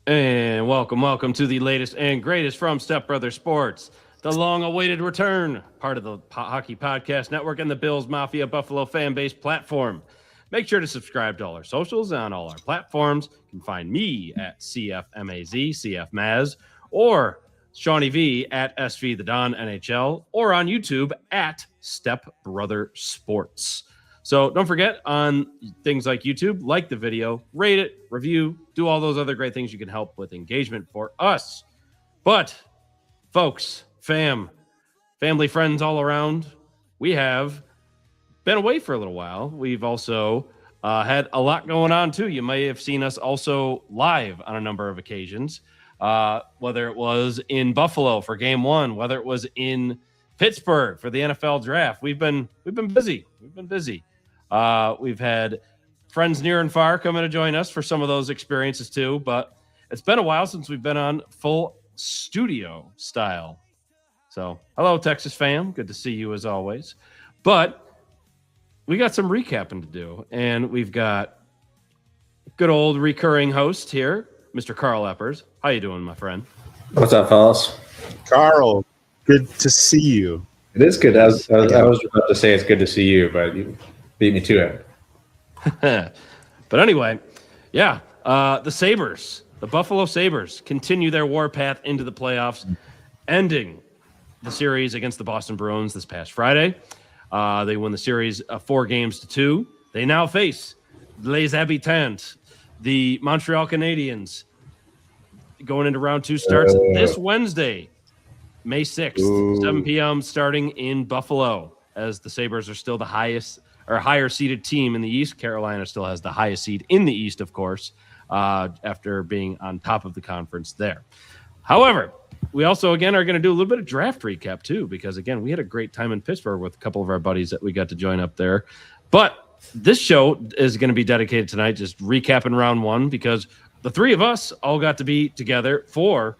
And welcome to the latest and greatest from Step Brother Sports, the long-awaited return, part of the Hockey Podcast Network and the Bills Mafia Buffalo fan base platform. Make sure to subscribe to all our socials on all our platforms. You can find me at CFMAZ, CFMaz, or Shawnee V at SV The Don NHL, or on YouTube at Step Brother Sports. So don't forget on things like YouTube, like the video, rate it, review, do all those other great things you can help with engagement for us. But folks, family, friends all around, we have been away for a little while. We've also had a lot going on too. You may have seen us also live on a number of occasions, whether it was in Buffalo for Game 1, whether it was in Pittsburgh for the NFL Draft. We've been busy. We've had friends near and far coming to join us for some of those experiences too, but it's been a while since we've been on full studio style. So, hello, Texas fam. Good to see you as always. But we got some recapping to do, and we've got good old recurring host here, Mr. Carl Eppers. How you doing, my friend? What's up, fellas? Carl, good to see you. It is good. I was about to say it's good to see you, but you beat me to it. But anyway, yeah, the Sabres, the Buffalo Sabres, continue their warpath into the playoffs, ending the series against the Boston Bruins this past Friday. They won the series 4-2. They now face Les Habitants, the Montreal Canadiens, going into round 2 starts this Wednesday, May 6th, 7 p.m., starting in Buffalo, as the Sabres are still the highest or higher seeded team in the East. Carolina still has the highest seed in the East, of course, after being on top of the conference there. However, we also, again, are going to do a little bit of draft recap, too, because, again, we had a great time in Pittsburgh with a couple of our buddies that we got to join up there. But this show is going to be dedicated tonight, just recapping round 1, because the three of us all got to be together for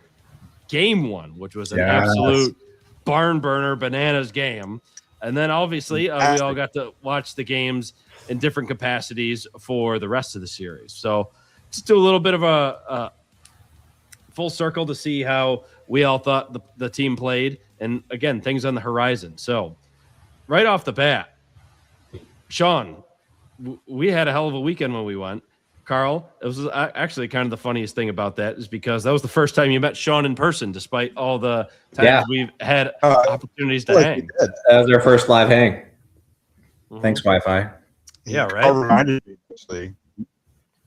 Game 1, which was an absolute barn burner bananas game. And then, obviously, we all got to watch the games in different capacities for the rest of the series. So just do a little bit of a full circle to see how we all thought the team played. And, again, things on the horizon. So right off the bat, Sean, we had a hell of a weekend when we went. Carl, it was actually kind of the funniest thing about that is because that was the first time you met Sean in person, despite all the times we've had opportunities to hang. That was our first live hang. Mm-hmm. Thanks, Wi-Fi. Yeah, right. Carl reminded me, actually.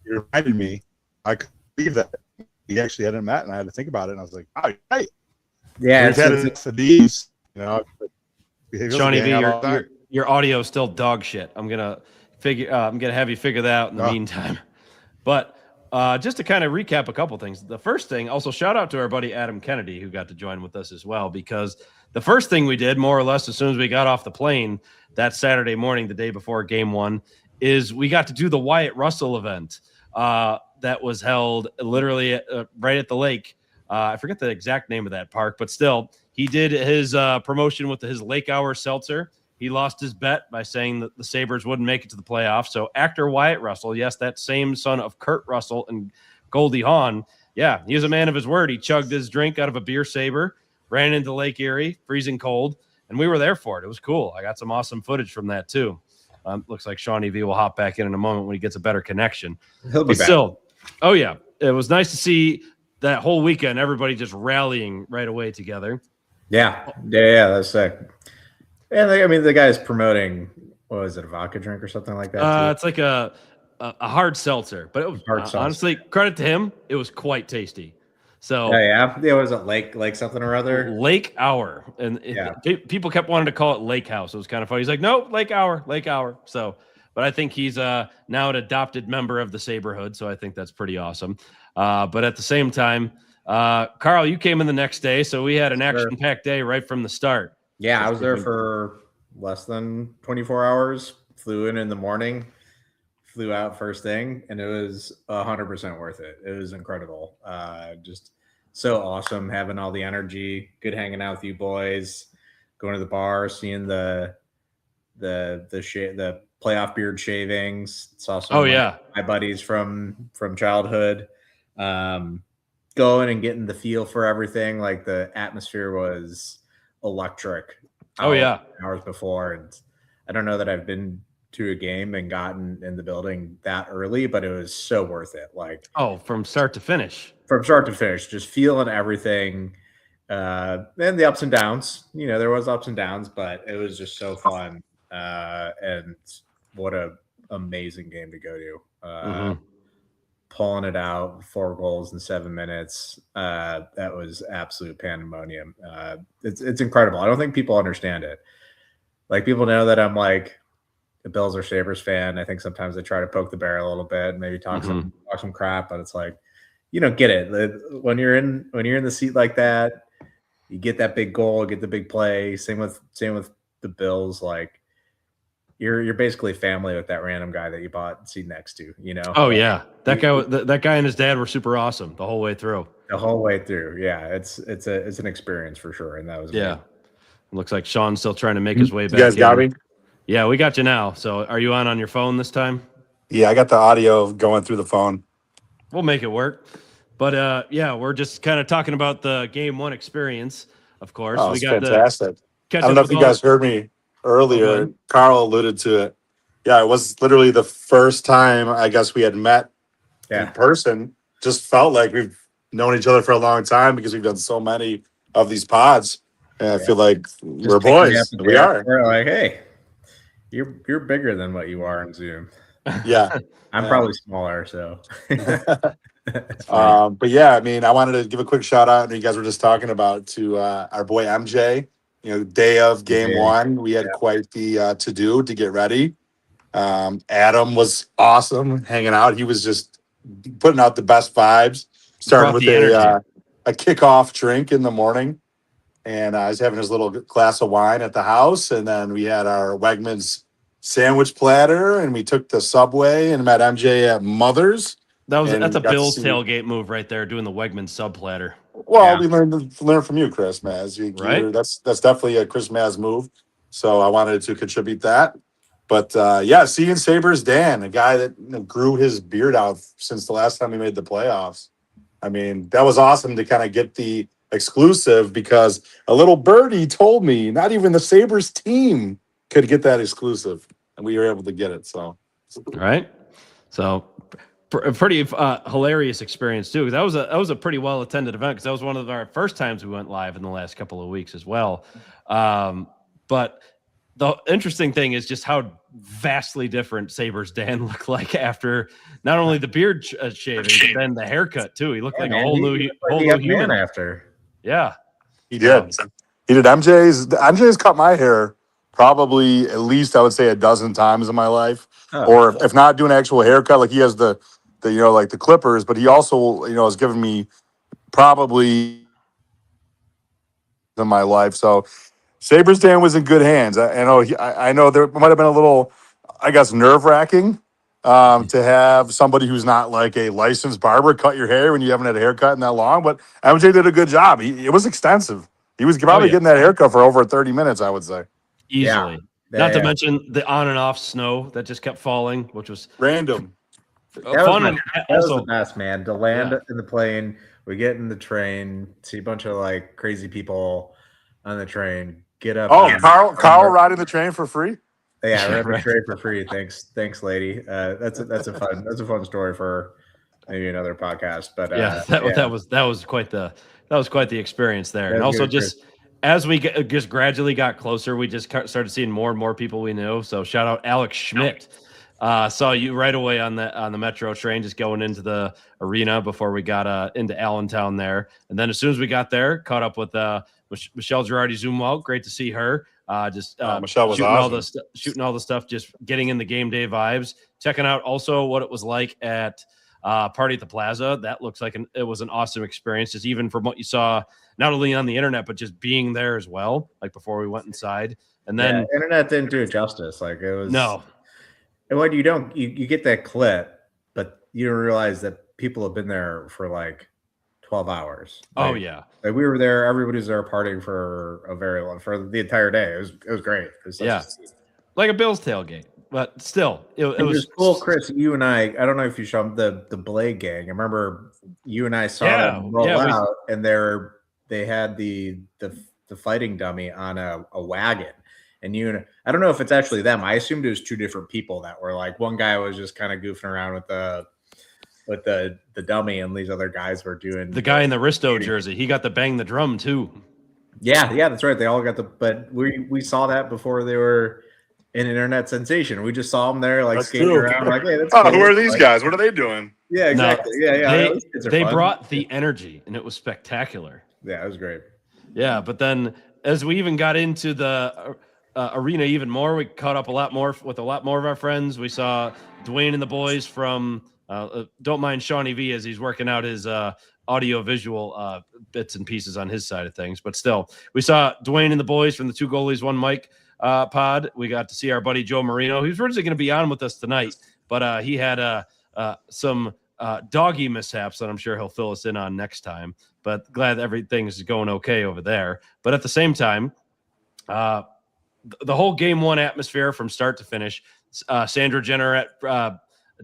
You reminded me. I could believe that. We actually hadn't met, and I had to think about it, and I was like, oh, right. Yeah, we've had it for these, you know. Shawnee V, your audio is still dog shit. I'm gonna have you figure that out in the meantime. But just to kind of recap a couple things. The first thing, also shout out to our buddy Adam Kennedy, who got to join with us as well, because the first thing we did, more or less, as soon as we got off the plane that Saturday morning, the day before Game 1, is we got to do the Wyatt Russell event that was held literally right at the lake. I forget the exact name of that park, but still, he did his promotion with his Lake Hour Seltzer. He lost his bet by saying that the Sabres wouldn't make it to the playoffs. So actor Wyatt Russell, yes, that same son of Kurt Russell and Goldie Hawn, yeah, he was a man of his word. He chugged his drink out of a beer saber, ran into Lake Erie, freezing cold, and we were there for it. It was cool. I got some awesome footage from that too. Looks like Shawnee V will hop back in a moment when he gets a better connection. He'll be back. Still, oh yeah, it was nice to see that whole weekend, everybody just rallying right away together. Yeah, that's sick. And the guy's promoting, what was it, a vodka drink or something like that? It's like a hard seltzer, but it was honestly, credit to him, it was quite tasty. So it was a lake something or other. Lake Hour, and people kept wanting to call it Lake House. It was kind of funny. He's like, no, Lake Hour. So, but I think he's now an adopted member of the Saberhood, so I think that's pretty awesome. But at the same time, Carl, you came in the next day, so we had an action-packed day right from the start. Yeah, I was there for less than 24 hours, flew in the morning, flew out first thing, and it was 100% worth it. It was incredible. Just so awesome having all the energy, good hanging out with you boys, going to the bar, seeing the playoff beard shavings. Saw some my buddies from childhood. going and getting the feel for everything. Like the atmosphere was electric. Oh yeah, hours before, and I don't know that I've been to a game and gotten in the building that early, but it was so worth it. Like from start to finish. from start to finish, just feeling everything. And the ups and downs, there was ups and downs, but it was just so fun. And what a amazing game to go to. Pulling it out, 4 goals in 7 minutes. That was absolute pandemonium. It's incredible. I don't think people understand it. Like people know that I'm like a Bills or Sabres fan. I think sometimes they try to poke the bear a little bit, maybe talk some crap, but it's like you don't get it. When you're in the seat like that, you get that big goal, get the big play. Same with the Bills. Like you're basically family with that random guy that you bought seat next to. Oh yeah, that guy and his dad were super awesome the whole way through. The whole way through, yeah. It's an experience for sure, and that was amazing. It looks like Sean's still trying to make his way back. You guys got me? Yeah, we got you now. So are you on your phone this time? Yeah, I got the audio going through the phone. We'll make it work. But we're just kind of talking about the game 1 experience, of course. Oh, it's fantastic. I don't know if you guys heard me earlier. Carl alluded to it. Yeah, it was literally the first time I guess we had met in person. Just felt like we've known each other for a long time because we've done so many of these pods. And I feel like we're boys. We are. We're like, hey, you're bigger than what you are on Zoom. Yeah. I'm probably smaller, so. But yeah, I mean, I wanted to give a quick shout out, and you guys were just talking about to our boy MJ. Day of game 1, we had quite the to do to get ready. Adam was awesome hanging out. He was just putting out the best vibes. Started with a kickoff drink in the morning, and I was having his little glass of wine at the house, and then we had our Wegmans sandwich platter, and we took the subway and met MJ at Mother's. That's a Bills tailgate move right there, doing the Wegmans sub platter. Well, we learn from you, Chris Maz. Right? That's definitely a Chris Maz move. So I wanted to contribute that. But seeing Sabres Dan, a guy that grew his beard out since the last time we made the playoffs. I mean, that was awesome to kind of get the exclusive because a little birdie told me not even the Sabres team could get that exclusive, and we were able to get it. So, right. So, a pretty hilarious experience too. That was a pretty well attended event because that was one of our first times we went live in the last couple of weeks as well. But the interesting thing is just how vastly different Sabres Dan looked like after not only the beard shaving, but then the haircut too. He looked like a whole new human after. Yeah, he did. He did. MJ's cut my hair probably at least I would say a dozen times in my life, or if not doing an actual haircut, like he has the like the clippers, but he also has given me probably in my life. So Sabres Dan was in good hands. I know there might have been a little, I guess, nerve-wracking to have somebody who's not like a licensed barber cut your hair when you haven't had a haircut in that long. But MJ did a good job. It was extensive. He was probably getting that haircut for over 30 minutes, I would say. Easily. Not to mention the on and off snow that just kept falling, which was random. Fun. That was the best, man. To land in the plane, we get in the train, see a bunch of like crazy people on the train. Get up. Oh, Carl riding the train for free? Yeah, riding the train for free. Thanks, lady. That's a fun story for maybe another podcast. But that was quite the experience there. And also just as we just gradually got closer, we just started seeing more and more people we knew. So shout out Alex Schmidt. Saw you right away on the metro train, just going into the arena before we got into Allentown there. And then as soon as we got there, caught up with Michelle Girardi-Zumwalt. Great to see her. Michelle was shooting awesome. Shooting all the stuff, just getting in the game day vibes. Checking out also what it was like at Party at the Plaza. That looks like it was an awesome experience, just even from what you saw, not only on the internet, but just being there as well, like before we went inside. And then internet didn't do it justice. Like it was no. And what you get that clip, but you don't realize that people have been there for like 12 hours. Oh yeah. Like we were there, everybody was there partying for a very long, for the entire day. It was great. It was like a Bills tailgate. but still, it It was was cool, Chris. You and I don't know if you saw the Blade gang. I remember you and I saw them roll out, and they had the fighting dummy on a wagon. And I don't know if it's actually them. I assumed it was two different people that were like, one guy was just kind of goofing around with the dummy, and these other guys were doing the guy in the Risto jersey. He got to bang the drum too. Yeah, that's right. They all got but we saw that before they were an internet sensation. We just saw them there, like skating around, like, hey, that's cool. Who are these guys? What are they doing? Yeah, exactly. Yeah. They brought the energy, and it was spectacular. Yeah, it was great. Yeah, but then as we even got into the arena even more, we caught up with a lot more of our friends. We saw Dwayne and the boys from don't mind Shawnee V as he's working out his audio visual bits and pieces on his side of things, but still, we saw Dwayne and the boys from the Two Goalies One Mic pod. We got to see our buddy Joe Marino. He was originally going to be on with us tonight, but he had some doggy mishaps that I'm sure he'll fill us in on next time. But glad everything is going okay over there. But at the same time, the whole game one atmosphere from start to finish, Sandra Jenner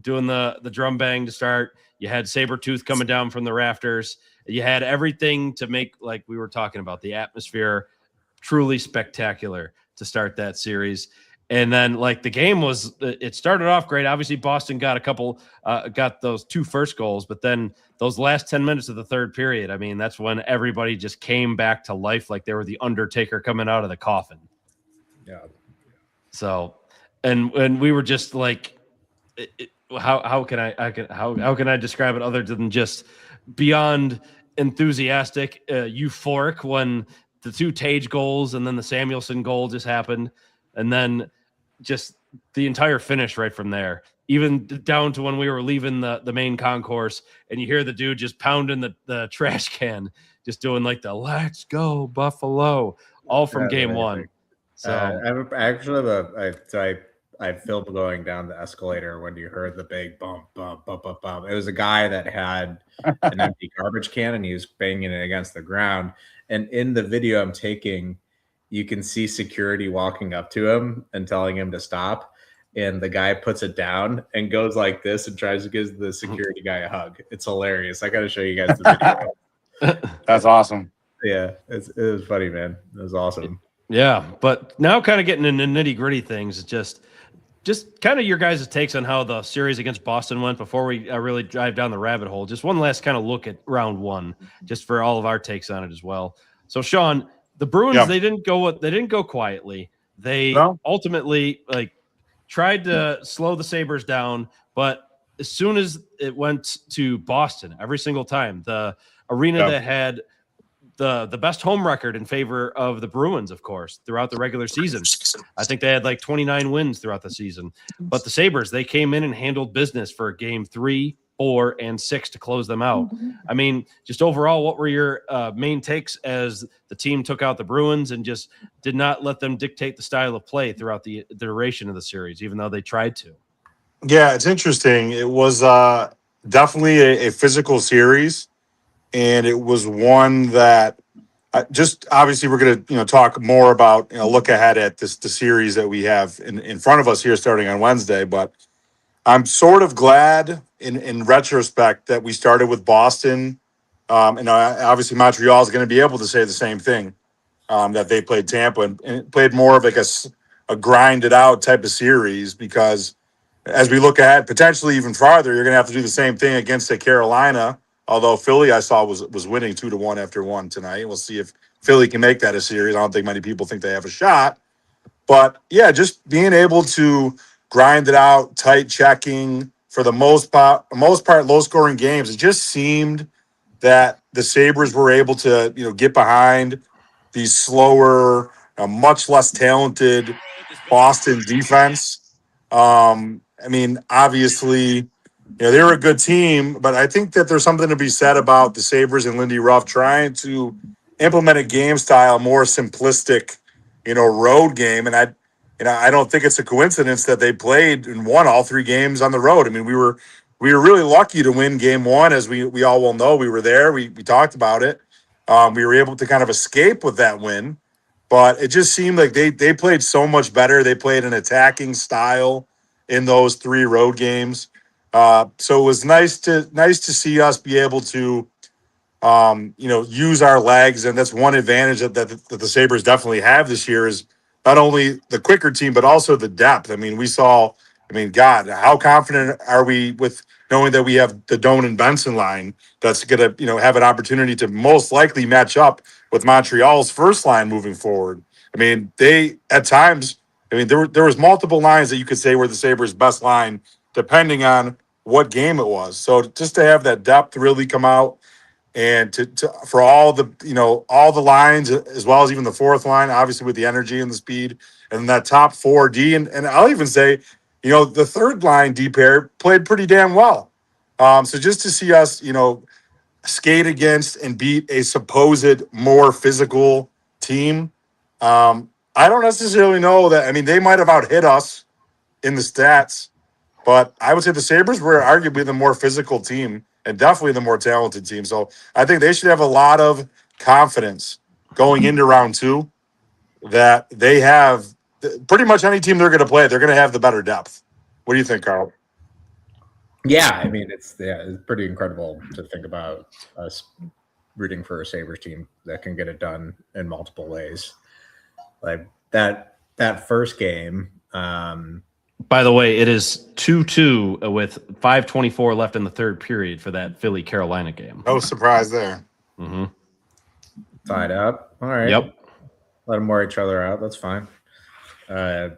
doing the drum bang to start. You had Sabretooth coming down from the rafters. You had everything to make, like we were talking about, the atmosphere truly spectacular to start that series. And then, like, the game it started off great. Obviously, Boston got got those two first goals, but then those last 10 minutes of the third period, I mean, that's when everybody just came back to life like they were the Undertaker coming out of the coffin. Yeah. So, and we were just like, how can I describe it other than just beyond enthusiastic, euphoric when the two Tage goals and then the Samuelson goal just happened, and then just the entire finish right from there, even down to when we were leaving the main concourse and you hear the dude just pounding the trash can, just doing like the "Let's go Buffalo," all from game one. So I filmed going down the escalator when you heard the big bump, bump, bump, bump, bump. It was a guy that had an empty garbage can and he was banging it against the ground. And in the video I'm taking, you can see security walking up to him and telling him to stop. And the guy puts it down and goes like this and tries to give the security guy a hug. It's hilarious. I got to show you guys the video. That's awesome. Yeah, it was funny, man. It was awesome. Yeah, but now kind of getting into nitty gritty things, just kind of your guys' takes on how the series against Boston went before we really drive down the rabbit hole. Just one last kind of look at round one, just for all of our takes on it as well. So, Sean, the Bruins, they didn't go quietly. They ultimately tried to slow the Sabres down, but as soon as it went to Boston, every single time, the arena that had the best home record in favor of the Bruins, of course, throughout the regular season. I think they had like 29 wins throughout the season. But the Sabres, they came in and handled business for game 3, 4, and 6 to close them out. I mean, just overall, what were your main takes as the team took out the Bruins and just did not let them dictate the style of play throughout the duration of the series, even though they tried to? Yeah, it's interesting. It was definitely a physical series. And it was one that just obviously we're going to talk more about, look ahead at the series that we have in front of us here starting on Wednesday. But I'm sort of glad in retrospect that we started with Boston. And obviously Montreal is going to be able to say the same thing, that they played Tampa and played more of like a grinded out type of series, because as we look ahead potentially even farther, you're going to have to do the same thing against Carolina. Although Philly, I saw was winning 2-1 after 1 tonight. We'll see if Philly can make that a series. I don't think many people think they have a shot. But yeah, just being able to grind it out, tight checking for the most part, low scoring games. It just seemed that the Sabres were able to get behind these slower, much less talented Boston defense. I mean, obviously, they were a good team, but I think that there's something to be said about the Sabres and Lindy Ruff trying to implement a game style, more simplistic, road game. And I don't think it's a coincidence that they played and won all 3 games on the road. I mean, we were really lucky to win game 1, as we all will know. We were there. We talked about it. We were able to kind of escape with that win, but it just seemed like they played so much better. They played an attacking style. in those 3 road games. So it was nice to see us be able to use our legs, and that's one advantage that the Sabres definitely have this year is not only the quicker team but also the depth. I mean, God, how confident are we with knowing that we have the Doan and Benson line that's going to have an opportunity to most likely match up with Montreal's first line moving forward. I mean, they at times, there was multiple lines that you could say were the Sabres' best line depending on what game it was. So just to have that depth really come out, and for all the lines as well as even the fourth line, obviously with the energy and the speed, and that top 4D, and I'll even say, the third line D pair played pretty damn well. So just to see us, skate against and beat a supposed more physical team, I don't necessarily know that. I mean, they might have out hit us in the stats, but I would say the Sabres were arguably the more physical team and definitely the more talented team. So I think they should have a lot of confidence going into round 2 that they have pretty much any team they're going to play, they're going to have the better depth. What do you think, Carl? Yeah, I mean, it's pretty incredible to think about us rooting for a Sabres team that can get it done in multiple ways. Like that first game. By the way, it is 2-2 with 5:24 left in the third period for that Philly-Carolina game. No surprise there. Mm-hmm. Tied up. All right. Yep. Let them wear each other out. That's fine. I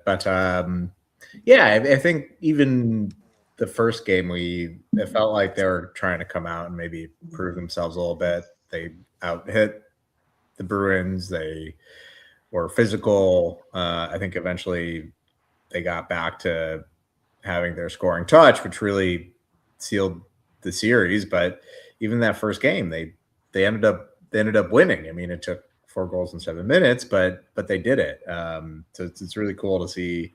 think even the first game, it felt like they were trying to come out and maybe prove themselves a little bit. They out-hit the Bruins. They were physical. I think eventually they got back to having their scoring touch, which really sealed the series. But even that first game, they ended up winning. I mean, it took 4 goals in 7 minutes, but they did it. So it's really cool to see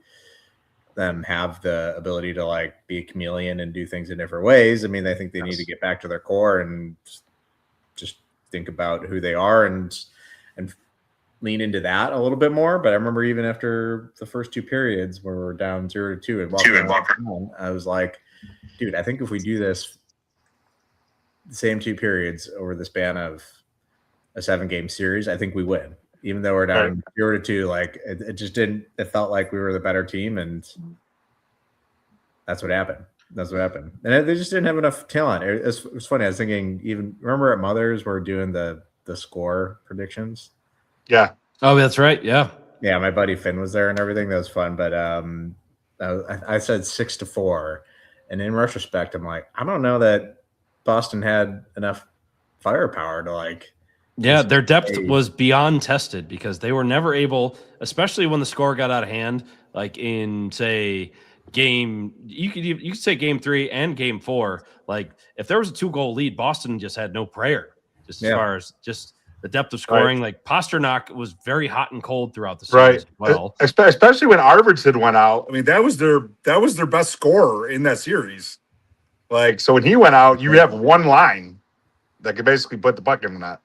them have the ability to like be a chameleon and do things in different ways. I mean, I think they need to get back to their core and just think about who they are and lean into that a little bit more. But I remember even after the first 2 periods where we're down 0-2 and I was like, dude, I think if we do this the same 2 periods over the span of a 7-game series, I think we win. Even though we're down 0-2, like it just didn't. It felt like we were the better team, and that's what happened. And they just didn't have enough talent. It was funny. I was thinking, even remember at Mothers, we're doing the score predictions. Yeah. Oh, that's right. Yeah. Yeah, my buddy Finn was there and everything. That was fun. But I said 6-4, and in retrospect, I'm like, I don't know that Boston had enough firepower to like. Yeah, their depth was beyond tested because they were never able, especially when the score got out of hand, like in say you could say game 3 and game 4. Like if there was a 2-goal lead, Boston just had no prayer. Just as far as just the depth of scoring, like Pasternak was very hot and cold throughout the series as well. Especially when Arvidsson went out. I mean, that was their best scorer in that series. Like, so when he went out, you have one line that could basically put the puck in the net.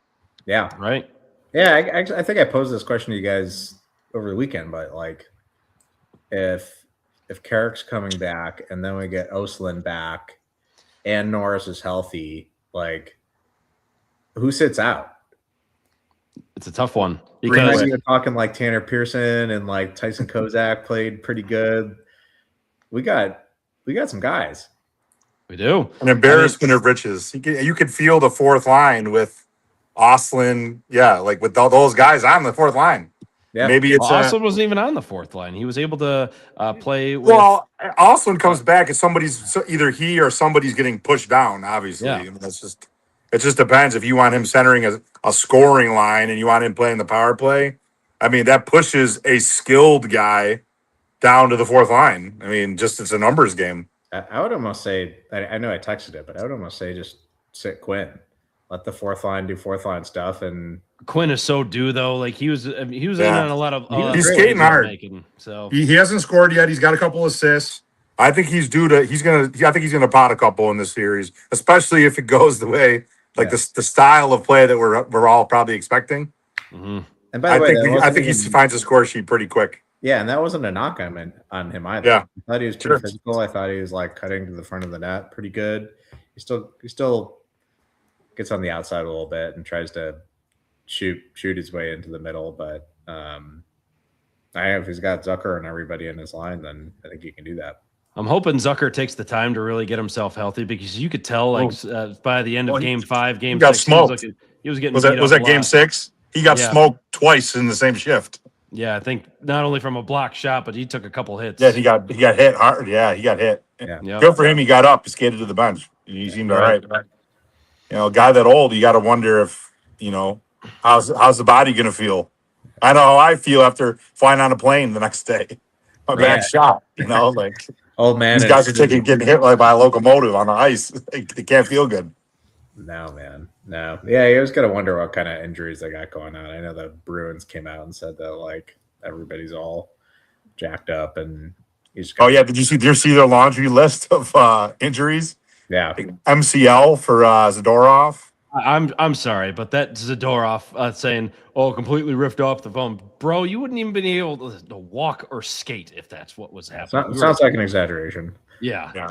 Yeah. Right. Yeah. I think I posed this question to you guys over the weekend, but like, if Carrick's coming back and then we get Oslin back and Norris is healthy, like, who sits out? It's a tough one because you're talking like Tanner Pearson and like Tyson Kozak played pretty good. We got some guys. We do. An embarrassment of riches. You could feel the fourth line with Oslin, like with all those guys on the fourth line. Yeah, maybe it's Oslin wasn't even on the fourth line. He was able to play with. Well, Oslin comes back and either he or somebody's getting pushed down. Obviously, I mean, it just depends if you want him centering a scoring line and you want him playing the power play. I mean, that pushes a skilled guy down to the fourth line. I mean, just it's a numbers game. I would almost say, I know I texted it, but I would almost say just sit Quinn. Let the fourth line do fourth line stuff, and Quinn is so due though. Like he was in on a lot of. He's skating hard. So he hasn't scored yet. He's got a couple assists. I think he's due to. I think he's gonna pot a couple in this series, especially if it goes the way the style of play that we're all probably expecting. Mm-hmm. And by the way, I think he finds a score sheet pretty quick. Yeah, and that wasn't a knock on him either. Yeah, I thought he was pretty sure. physical. I thought he was like cutting to the front of the net pretty good. He still gets on the outside a little bit and tries to shoot his way into the middle. But if he's got Zucker and everybody in his line, then I think he can do that. I'm hoping Zucker takes the time to really get himself healthy because you could tell, like, by the end of Game 5, Game 6, smoked. He was getting Was beat that up a Game lot. 6? He got smoked twice in the same shift. Yeah, I think not only from a block shot, but he took a couple hits. Yeah, he got hit hard. Yeah, he got hit. Yeah. Yep. Good for him. He got up. He skated to the bench. He seemed all right. A guy that old, you got to wonder if how's the body gonna feel. I know how I feel after flying on a plane the next day. My back shot. Like old man. These guys are getting hit like by a locomotive on the ice. They can't feel good. No, man. No. Yeah, you always got to wonder what kind of injuries they got going on. I know the Bruins came out and said that, like, everybody's all jacked up and he's. Oh, yeah. Did you see their laundry list of injuries? Yeah. MCL for Zadorov. I'm sorry, but that Zadorov saying, completely ripped off the bone. Bro, you wouldn't even be able to walk or skate if that's what was happening. Sounds like an exaggeration. Yeah. Yeah.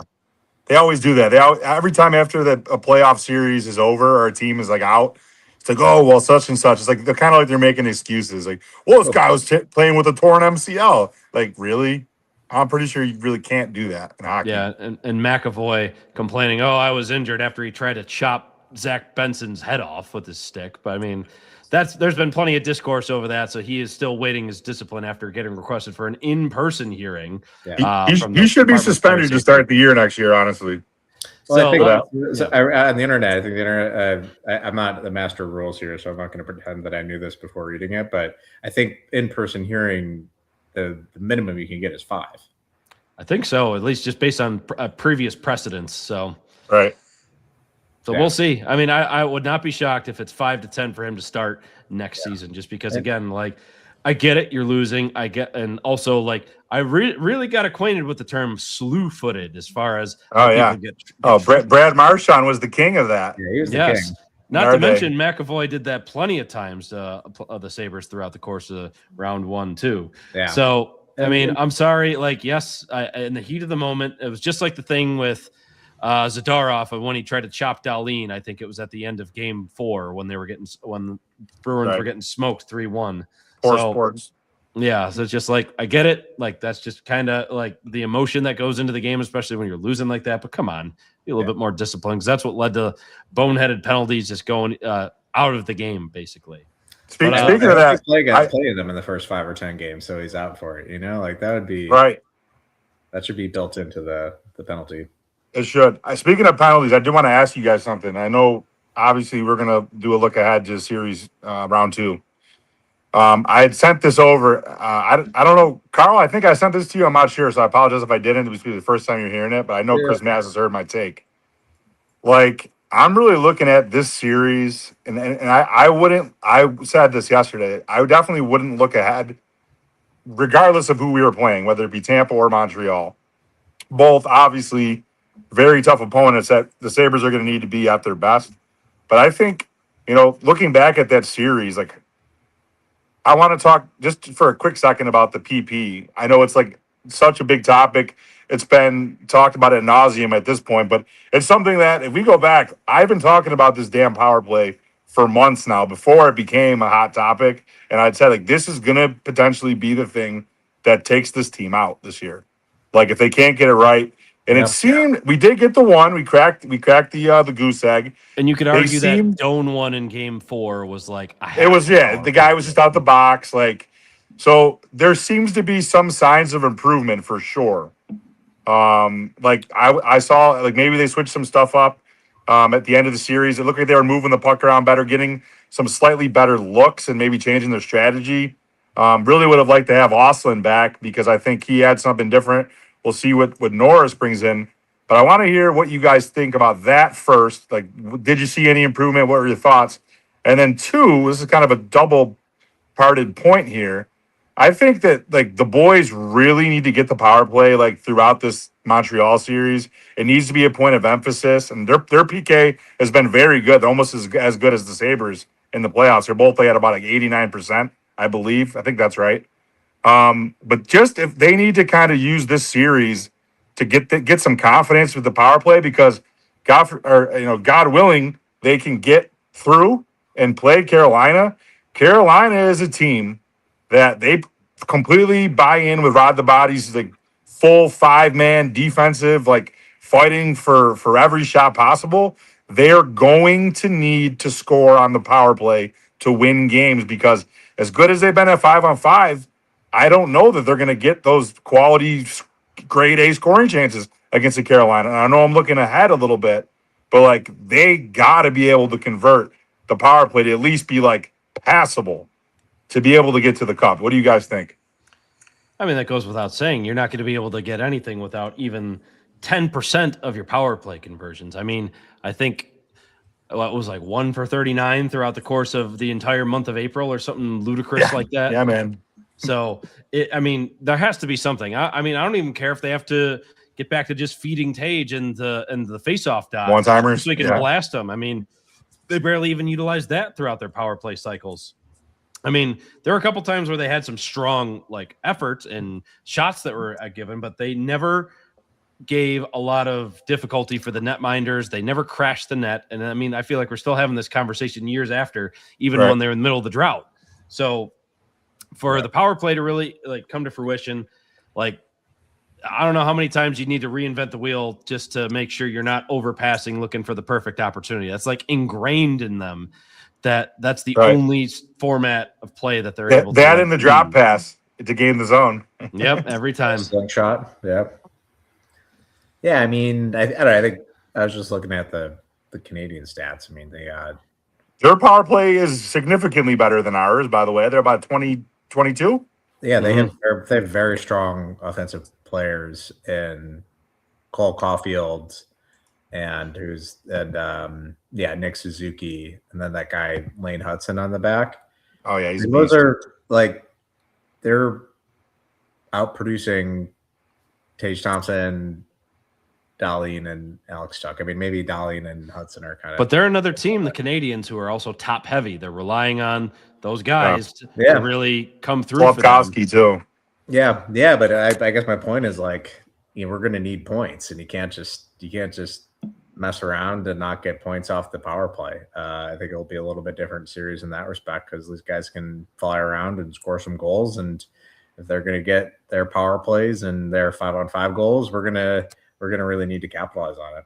They always do that. Every time after a playoff series is over or a team is like out, it's like, oh, well, such and such. It's like they're making excuses. Like, well, this guy was playing with a torn MCL. Like, really? I'm pretty sure you really can't do that in hockey. Yeah, and McAvoy complaining, I was injured after he tried to chop Zach Benson's head off with his stick. But I mean, there's been plenty of discourse over that, so he is still waiting his discipline after getting requested for an in-person hearing. Yeah. He should be suspended to start the year next year, honestly. Well, I think on the internet, I'm not the master of rules here, so I'm not going to pretend that I knew this before reading it. But I think in-person hearing, the minimum you can get is 5. I think so, at least just based on previous precedents. So right. So we'll see. I mean, I would not be shocked if it's 5 to 10 for him to start next season, just because, again, like, I get it, you're losing. And also, like, I really got acquainted with the term slew-footed as far as Brad Marchand was the king of that. Yeah, he was the king. Not to mention, McAvoy did that plenty of times of the Sabres throughout the course of round 1, too. Yeah. So, I mean, I'm sorry. Like, yes, in the heat of the moment, it was just like the thing with Zadorov and when he tried to chop Dahlin. I think it was at the end of Game 4 when the Bruins were getting smoked 3-1. Sports. Yeah, so it's just like, I get it. Like, that's just kind of like the emotion that goes into the game, especially when you're losing like that. But come on, be a little bit more disciplined, because that's what led to boneheaded penalties just going out of the game, basically. Speaking of that, playing them in the first 5 or 10 games, so he's out for it. Like that would be right. That should be built into the penalty. It should. Speaking of penalties, I do want to ask you guys something. I know, obviously, we're going to do a look ahead to the series round 2. I had sent this over. I don't know, Carl. I think I sent this to you. I'm not sure, so I apologize if I didn't. It was the first time you're hearing it, but I know Chris Mass has heard my take. Like, I'm really looking at this series, and I wouldn't. I said this yesterday. I definitely wouldn't look ahead, regardless of who we were playing, whether it be Tampa or Montreal. Both obviously very tough opponents that the Sabres are going to need to be at their best. But I think, looking back at that series, like, I want to talk just for a quick second about the PP. I know it's like such a big topic. It's been talked about ad nauseum at this point, but it's something that if we go back, I've been talking about this damn power play for months now before it became a hot topic. And I'd said, like, this is going to potentially be the thing that takes this team out this year. Like, if they can't get it right. And it seemed we did get the one. We cracked the goose egg. And you could argue that Doan one in Game 4 was like the guy was just out the box. Like, so there seems to be some signs of improvement for sure. Like I saw, like, maybe they switched some stuff up at the end of the series. It looked like they were moving the puck around better, getting some slightly better looks, and maybe changing their strategy. Really would have liked to have Ostlund back because I think he had something different. We'll see what Norris brings in. But I want to hear what you guys think about that first. Like, did you see any improvement? What were your thoughts? And then 2, this is kind of a double-parted point here. I think that, like, the boys really need to get the power play, like, throughout this Montreal series. It needs to be a point of emphasis. And their PK has been very good, almost as good as the Sabres in the playoffs. They're both at about like 89%, I believe. I think that's right. But just if they need to kind of use this series to get some confidence with the power play, because God willing, they can get through and play Carolina. Carolina is a team that they completely buy in with Rod the Body's like full 5-man defensive, like fighting for every shot possible. They're going to need to score on the power play to win games, because as good as they've been at 5-on-5, I don't know that they're going to get those quality grade A scoring chances against the Carolina. And I know I'm looking ahead a little bit, but like they got to be able to convert the power play to at least be like passable to be able to get to the cup. What do you guys think? I mean, that goes without saying. You're not going to be able to get anything without even 10% of your power play conversions. I mean, I think it was like 1 for 39 throughout the course of the entire month of April or something ludicrous like that. Yeah, man. So, I mean, there has to be something. I mean, I don't even care if they have to get back to just feeding Tage and the face-off dot one-timers, so we can blast them. I mean, they barely even utilized that throughout their power play cycles. I mean, there were a couple times where they had some strong like efforts and shots that were given, but they never gave a lot of difficulty for the netminders. They never crashed the net. And I mean, I feel like we're still having this conversation years after, even when they're in the middle of the drought. So for the power play to really like come to fruition, like I don't know how many times you need to reinvent the wheel just to make sure you're not overpassing, looking for the perfect opportunity. That's like ingrained in them. That's the only format of play that they're able to. That in the drop pass to gain the zone. Yep, every time. Slingshot. Yep. Yeah, I mean, I don't know, I think I was just looking at the Canadian stats. I mean, their power play is significantly better than ours, by the way. They're about 22. Yeah, they have very strong offensive players in Cole Caulfield and Nick Suzuki, and then that guy Lane Hudson on the back. Oh yeah, those are like they're outproducing Tage Thompson, Dahlin, and Alex Tuck. I mean, maybe Dahlin and Hudson are kind of. But they're another team, the Canadians, who are also top heavy. They're relying on those guys to really come through. Slavkovsky too. Yeah, but I guess my point is like, we're going to need points, and you can't just mess around and not get points off the power play. I think it'll be a little bit different series in that respect because these guys can fly around and score some goals, and if they're going to get their power plays and their 5-on-5 goals, we're gonna really need to capitalize on it.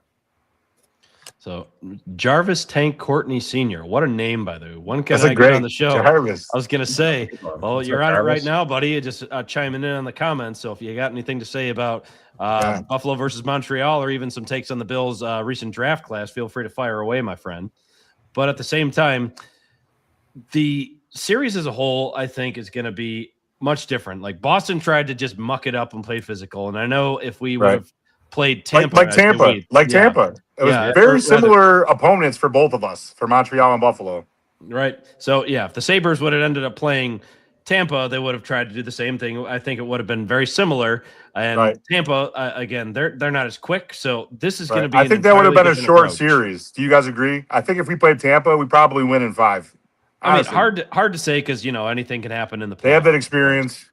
So Jarvis Tank Courtney Sr. What a name, by the way. One guy great on the show. Jarvis. I was going to say, well, you're on it right now, buddy. Just chiming in on the comments. So if you got anything to say about Buffalo versus Montreal, or even some takes on the Bills' recent draft class, feel free to fire away, my friend. But at the same time, the series as a whole, I think, is going to be much different. Like Boston tried to just muck it up and play physical. And I know if we would have played Tampa. Like Tampa. It was very similar opponents for both of us, for Montreal and Buffalo. Right. So, if the Sabres would have ended up playing Tampa, they would have tried to do the same thing. I think it would have been very similar. And Tampa, again, they're not as quick. So this is going to be. I think that would have been a short series. Do you guys agree? I think if we played Tampa, we probably win in 5. Honestly. I mean, hard to say because anything can happen in the playoffs. They have that experience.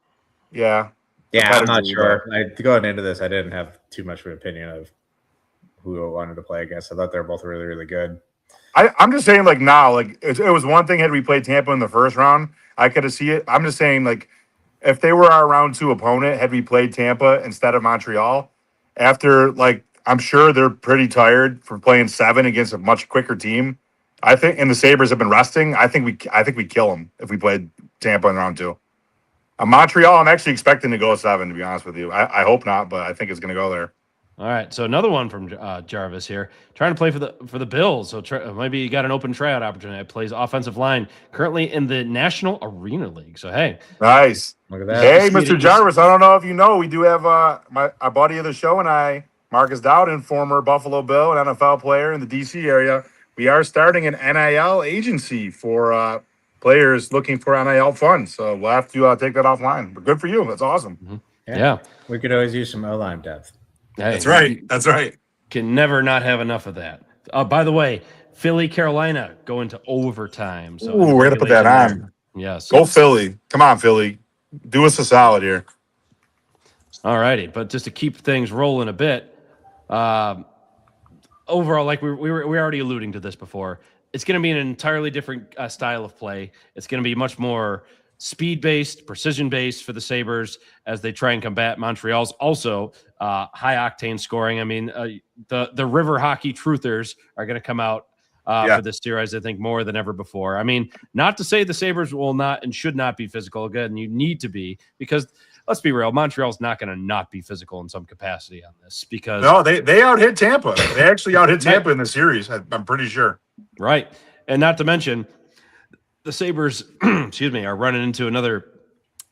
Yeah. Yeah, I'm not sure. Going into this, I didn't have too much of an opinion of who I wanted to play against. I thought they were both really, really good. I'm just saying, like, now, like, it was one thing had we played Tampa in the first round, I could have seen it. I'm just saying, like, if they were our round 2 opponent, had we played Tampa instead of Montreal, after, like, I'm sure they're pretty tired from playing 7 against a much quicker team. I think, and the Sabres have been resting. I think we kill them if we played Tampa in round 2. Montreal, I'm actually expecting to go 7, to be honest with you. I hope not, but I think it's going to go there. All right, so another one from Jarvis here, trying to play for the Bills. So maybe you got an open tryout opportunity. Plays offensive line, currently in the National Arena League. So hey, nice. Look at that. Hey, Mr. Jarvis. I don't know if you know, we do have our buddy of the show and I, Marcus Dowden, former Buffalo Bill and NFL player in the DC area. We are starting an NIL agency for players looking for NIL funds. So we'll have to take that offline. But good for you. That's awesome. Mm-hmm. Yeah. We could always use some O-line depth. Hey, That's right. Can never not have enough of that. By the way, Philly, Carolina go into overtime. So we're going to put that on. Yes. Go Philly. Come on, Philly. Do us a solid here. All righty, but just to keep things rolling a bit, overall, like we were already alluding to this before, it's going to be an entirely different style of play. It's going to be much more speed-based, precision-based for the Sabres as they try and combat Montreal's also high-octane scoring. I mean, the river hockey truthers are going to come out for this series, I think, more than ever before. I mean, not to say the Sabres will not and should not be physical. Again, you need to be, because let's be real, Montreal's not going to not be physical in some capacity on this, because no, they out-hit Tampa. They actually out-hit Tampa in the series, I'm pretty sure. Right. And not to mention, the Sabres, excuse me, are running into another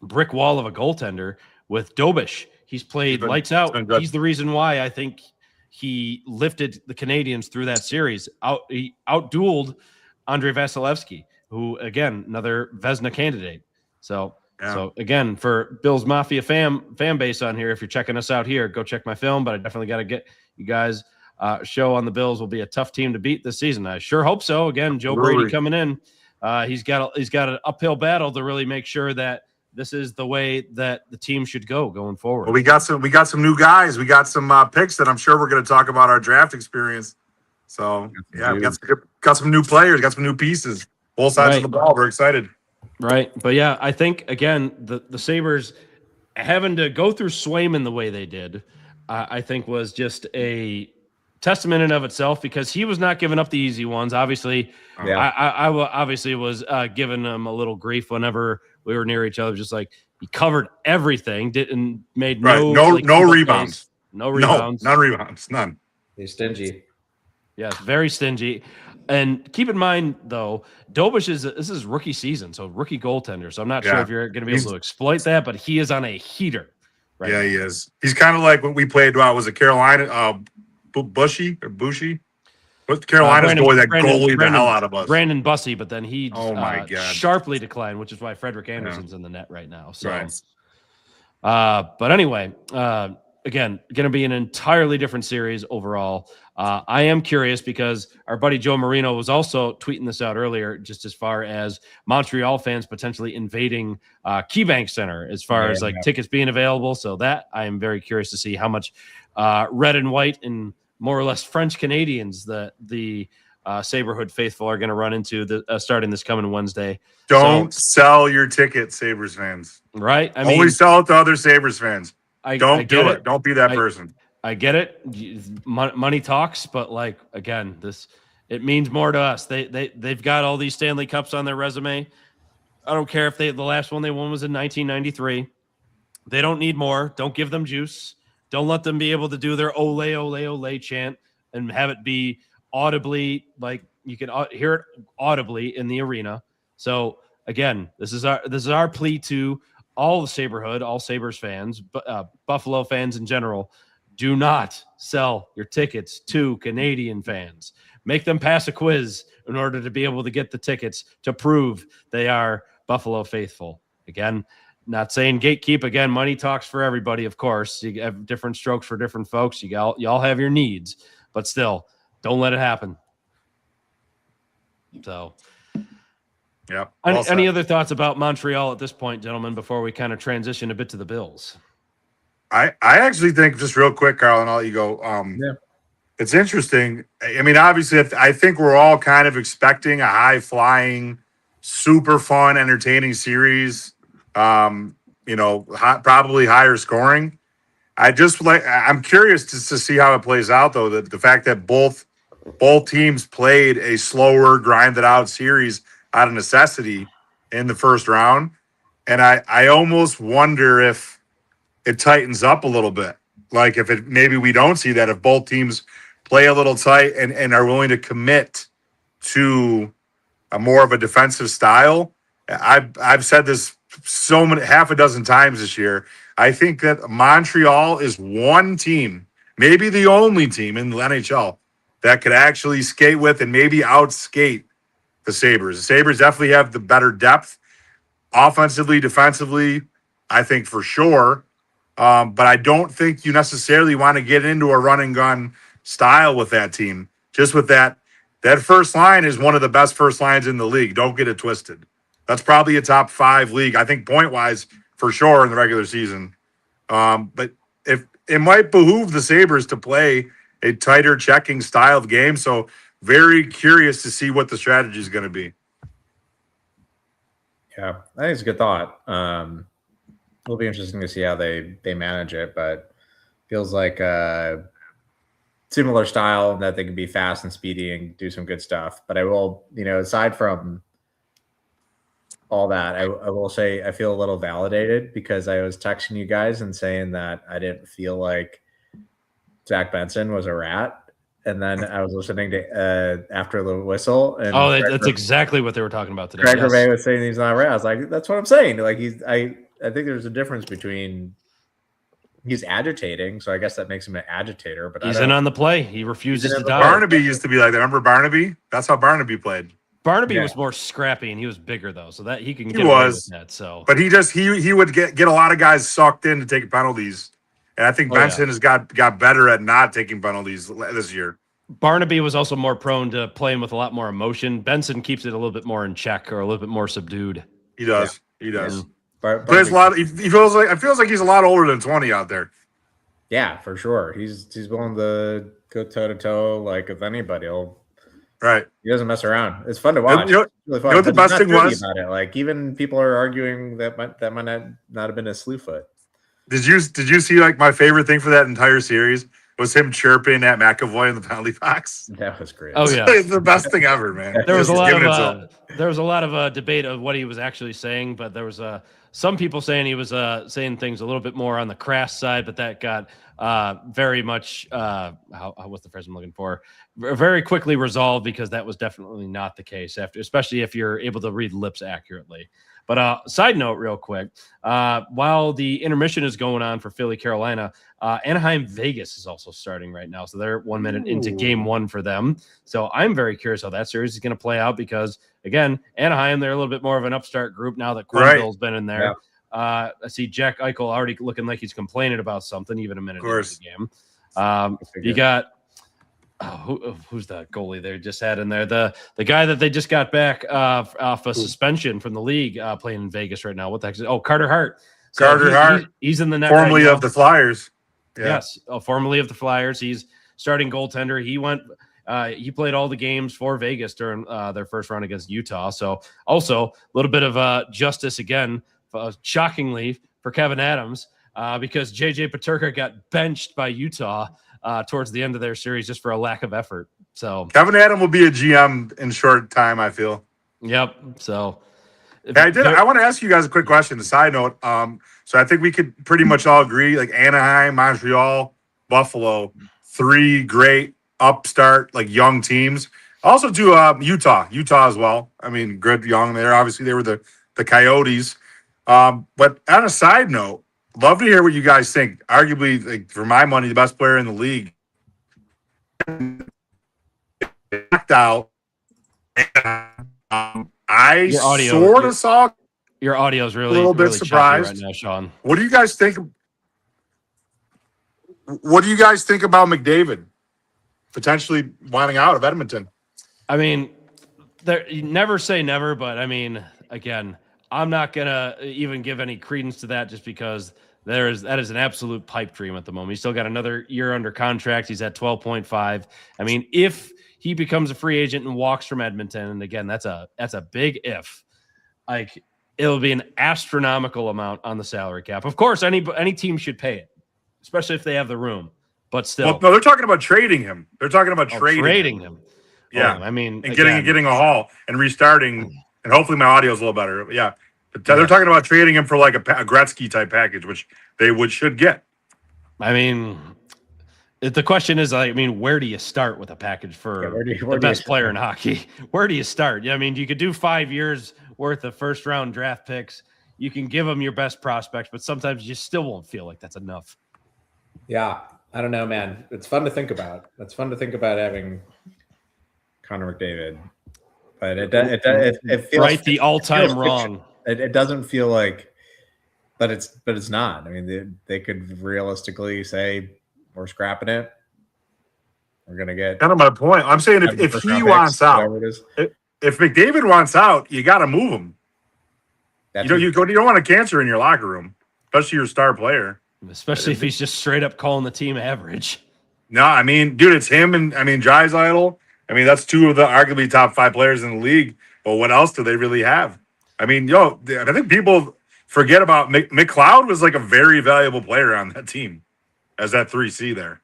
brick wall of a goaltender with Dobish. He's played lights out. He's the reason why I think he lifted the Canadians through that series. He outdueled Andrei Vasilevsky, who, again, another Vezina candidate. So again, for Bill's Mafia fan base on here, if you're checking us out here, go check my film. But I definitely got to get you guys. Show on the Bills will be a tough team to beat this season. I sure hope so. Again, Joe Brady coming in. He's got an uphill battle to really make sure that this is the way that the team should go going forward. Well, we got some new guys. We got some picks that I'm sure we're going to talk about our draft experience. So yeah, we got some new players, got some new pieces. Both sides of the ball. We're excited. Right, but yeah, I think again the Sabres having to go through Swayman the way they did, I think was just a testament in of itself, because he was not giving up the easy ones. Obviously, I obviously was giving him a little grief whenever we were near each other. Just like, he covered everything, made no rebounds, none rebounds, none. He's stingy. Yes, very stingy. And keep in mind, though, Dobish this is rookie season, so rookie goaltender. So I'm not sure if you're going to be able to exploit that, but he is on a heater. Right now. He is. He's kind of like when we played. Was it Carolina? Bushy? What's Carolina's boy that goalied the hell out of us? Brandon Bussey, but then he God. Sharply declined, which is why Frederick Anderson's in the net right now. So, but anyway, again, going to be an entirely different series overall. I am curious because our buddy Joe Marino was also tweeting this out earlier, just as far as Montreal fans potentially invading KeyBank Center, as far as tickets being available. So that I am very curious to see how much red and white and more or less French Canadians that the Saberhood faithful are going to run into starting this coming Wednesday. Don't sell your tickets, Sabres fans. Right? I mean, always sell it to other Sabres fans. Don't do it. Don't be that person. I get it. Money talks, but like, again, it means more to us. They've got all these Stanley Cups on their resume. I don't care if the last one they won was in 1993. They don't need more. Don't give them juice. Don't let them be able to do their ole, ole, ole chant and have it be audibly, like you can hear it audibly in the arena. So again, this is our plea to all the Saberhood, all Sabres fans, Buffalo fans in general. Do not sell your tickets to Canadian fans. Make them pass a quiz in order to be able to get the tickets to prove they are Buffalo faithful. Again, not saying gatekeep. Again, money talks for everybody, of course. You have different strokes for different folks. You all have your needs, but still, don't let it happen. So, yeah. Any other thoughts about Montreal at this point, gentlemen, before we kind of transition a bit to the Bills? I actually think, just real quick, Carl, and I'll let you go. It's interesting. I mean, obviously, I think we're all kind of expecting a high-flying, super fun, entertaining series. Probably higher scoring. I'm curious to see how it plays out, though. The fact that both teams played a slower, grinded-out series out of necessity in the first round, and I almost wonder if it tightens up a little bit. Like maybe we don't see that if both teams play a little tight and are willing to commit to a more of a defensive style. I've said this half a dozen times this year. I think that Montreal is one team, maybe the only team in the NHL that could actually skate with and maybe outskate the Sabres. The Sabres definitely have the better depth offensively, defensively, I think for sure. But I don't think you necessarily want to get into a run and gun style with that team. Just with that first line is one of the best first lines in the league. Don't get it twisted. That's probably a top 5 league. I think point-wise, for sure in the regular season. But if it might behoove the Sabres to play a tighter checking style of game. So very curious to see what the strategy is going to be. Yeah, I think it's a good thought. It'll be interesting to see how they manage it, but feels like a similar style that they can be fast and speedy and do some good stuff. But I will, aside from all that, I will say I feel a little validated because I was texting you guys and saying that I didn't feel like Zach Benson was a rat. And then I was listening to After the Whistle. And that's exactly what they were talking about today. Craig Gervais was saying he's not a rat. I was like, that's what I'm saying. Like I think there's a difference between he's agitating, so I guess that makes him an agitator. But he's in on the play. He refuses to die. Barnaby used to be like that. Remember Barnaby? That's how Barnaby played. Barnaby was more scrappy and he was bigger though, so that he can get away with that. So, but he would get a lot of guys sucked in to take penalties. And I think Benson has got better at not taking penalties this year. Barnaby was also more prone to playing with a lot more emotion. Benson keeps it a little bit more in check or a little bit more subdued. He does. Yeah. He does. Plays a lot. He feels like he's a lot older than 20 out there. Yeah, for sure. He's willing to go toe to toe. Like if anybody, he doesn't mess around. It's fun to watch. You know what the best thing was about it. Like even people are arguing that might not have been a slew foot. Did you see like my favorite thing for that entire series was him chirping at McAvoy in the penalty box? That was great. Oh yeah, it's the best thing ever, man. There was a lot of debate of what he was actually saying, but there was some people saying he was saying things a little bit more on the crass side, but that got very much what's the phrase I'm looking for? Very quickly resolved because that was definitely not the case. Especially if you're able to read lips accurately. But side note, real quick, while the intermission is going on for Philly, Carolina, Anaheim, Vegas is also starting right now. So they're 1 minute into game one for them. So I'm very curious how that series is going to play out because, again, Anaheim, they're a little bit more of an upstart group now that Quenneville's been in there. Yeah. I see Jack Eichel already looking like he's complaining about something, even a minute into the game. You got who's that goalie they just had in there? The guy that they just got back off a suspension from the league playing in Vegas right now. What the heck is it? Oh, Carter Hart. So Carter Hart. He's in the net. Formerly of the Flyers. Yeah. Yes, formerly of the Flyers. He's starting goaltender. He played all the games for Vegas during their first round against Utah. So also a little bit of justice again, shockingly for Kevin Adams, because JJ Peterka got benched by Utah towards the end of their series just for a lack of effort. So Kevin Adams will be a GM in short time, I feel. Yep. So I want to ask you guys a quick question. A side note. So I think we could pretty much all agree, like Anaheim, Montreal, Buffalo, 3 great upstart, like young teams. Also to Utah as well. I mean, good young there. Obviously, they were the Coyotes. But on a side note, love to hear what you guys think. Arguably, like, for my money, the best player in the league. Knocked out. I sort of saw. Your audio is really a little bit really surprised right now, Sean. What do you guys think? What do you guys think about McDavid potentially wanting out of Edmonton? I mean, you never say never, but I mean, again, I'm not gonna even give any credence to that just because that is an absolute pipe dream at the moment. He's still got another year under contract. He's at 12.5. I mean, if he becomes a free agent and walks from Edmonton, and again, that's a big if. Like, it'll be an astronomical amount on the salary cap. Of course, any team should pay it, especially if they have the room. But still, well, no, they're talking about trading him. They're talking about trading him. Yeah, I mean, and getting a haul and restarting, and hopefully my audio is a little better. Yeah, but they're talking about trading him for like a Gretzky type package, which they should get. I mean, the question is, I mean, where do you start with a package for the best player in hockey? Where do you start? I mean, you could do 5 years worth of first round draft picks. You can give them your best prospects, but sometimes you still won't feel like that's enough. Yeah, I don't know, man. It's fun to think about. It's fun to think about having Connor McDavid, but it feels right. The all-time wrong. It doesn't feel like, but it's not. I mean, they could realistically say we're scrapping it. We're gonna get kind of my point. I'm saying if he wants out, if McDavid wants out, you got to move him. That's You don't want a cancer in your locker room, especially your star player. Especially if he's just straight up calling the team average. No, I mean, dude, it's him and Draisaitl. I mean, that's two of the arguably top 5 players in the league. But what else do they really have? I mean, I think people forget about McLeod was like a very valuable player on that team as that 3C there.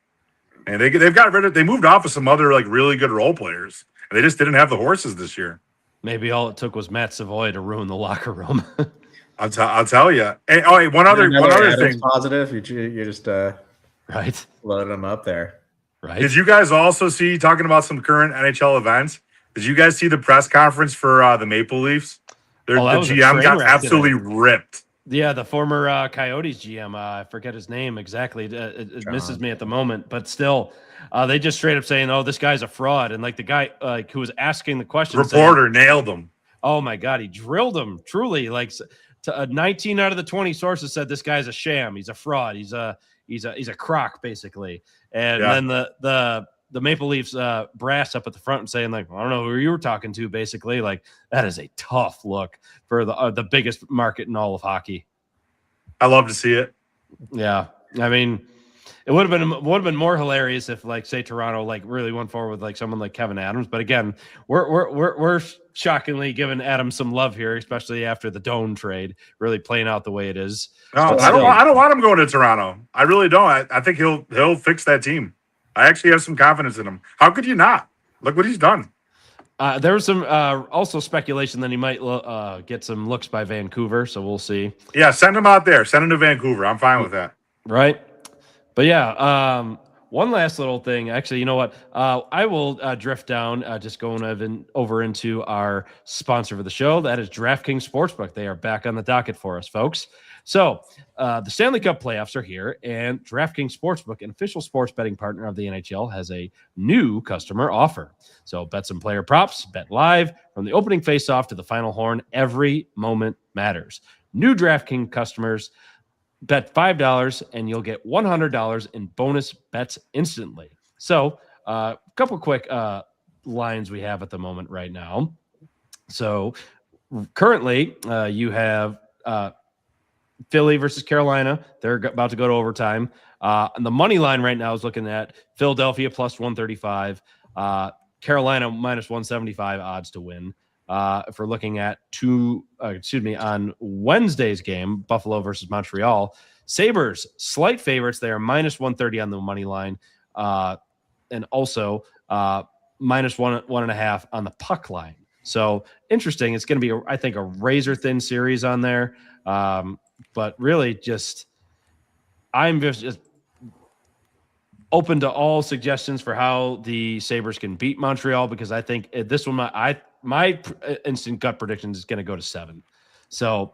And they moved off of some other like really good role players. And they just didn't have the horses this year. Maybe all it took was Matt Savoy to ruin the locker room. I'll tell you. Hey, one other thing. Positive. You just right. load them up there. Right. Did you guys also see, talking about some current NHL events? Did you guys see the press conference for the Maple Leafs? The GM got absolutely ripped. Yeah, the former Coyotes GM. I forget his name exactly. It misses me at the moment, but still, they just straight up saying, "Oh, this guy's a fraud," and like the guy who was asking the question, reporter nailed him. Oh my God, he drilled him truly. Like 19 out of the 20 sources said this guy's a sham. He's a fraud. He's a crock basically. And then the Maple Leafs brass up at the front and saying like, I don't know who you were talking to. Basically, like that is a tough look for the biggest market in all of hockey. I love to see it. Yeah, I mean, it would have been more hilarious if like say Toronto like really went forward with like someone like Kevin Adams. But again, we're shockingly giving Adams some love here, especially after the Doan trade really playing out the way it is. No, I don't want him going to Toronto. I really don't. I think he'll fix that team. I actually have some confidence in him. How could you not? Look what he's done. There was some also speculation that he might get some looks by Vancouver, so we'll see. Yeah, send him out there. Send him to Vancouver. I'm fine with that. Right. But yeah, one last little thing. Actually, you know what? I will drift down, just going over into our sponsor for the show. That is DraftKings Sportsbook. They are back on the docket for us, folks. So the Stanley Cup playoffs are here, and DraftKings Sportsbook, an official sports betting partner of the NHL, has a new customer offer. So bet some player props, bet live, from the opening faceoff to the final horn. Every moment matters. New DraftKings customers bet $5 and you'll get $100 in bonus bets instantly. So a couple quick lines we have at the moment right now. So currently you have Philly versus Carolina. They're about to go to overtime. And the money line right now is looking at Philadelphia plus 135, Carolina minus 175 odds to win. If we're looking at on Wednesday's game, Buffalo versus Montreal, Sabres, slight favorites. They are minus 130 on the money line, and also minus 1.5 on the puck line. So interesting. It's going to be, I think, a razor thin series on there. But really I'm just open to all suggestions for how the Sabres can beat Montreal, because I think this one, my instant gut prediction is going to go to 7. So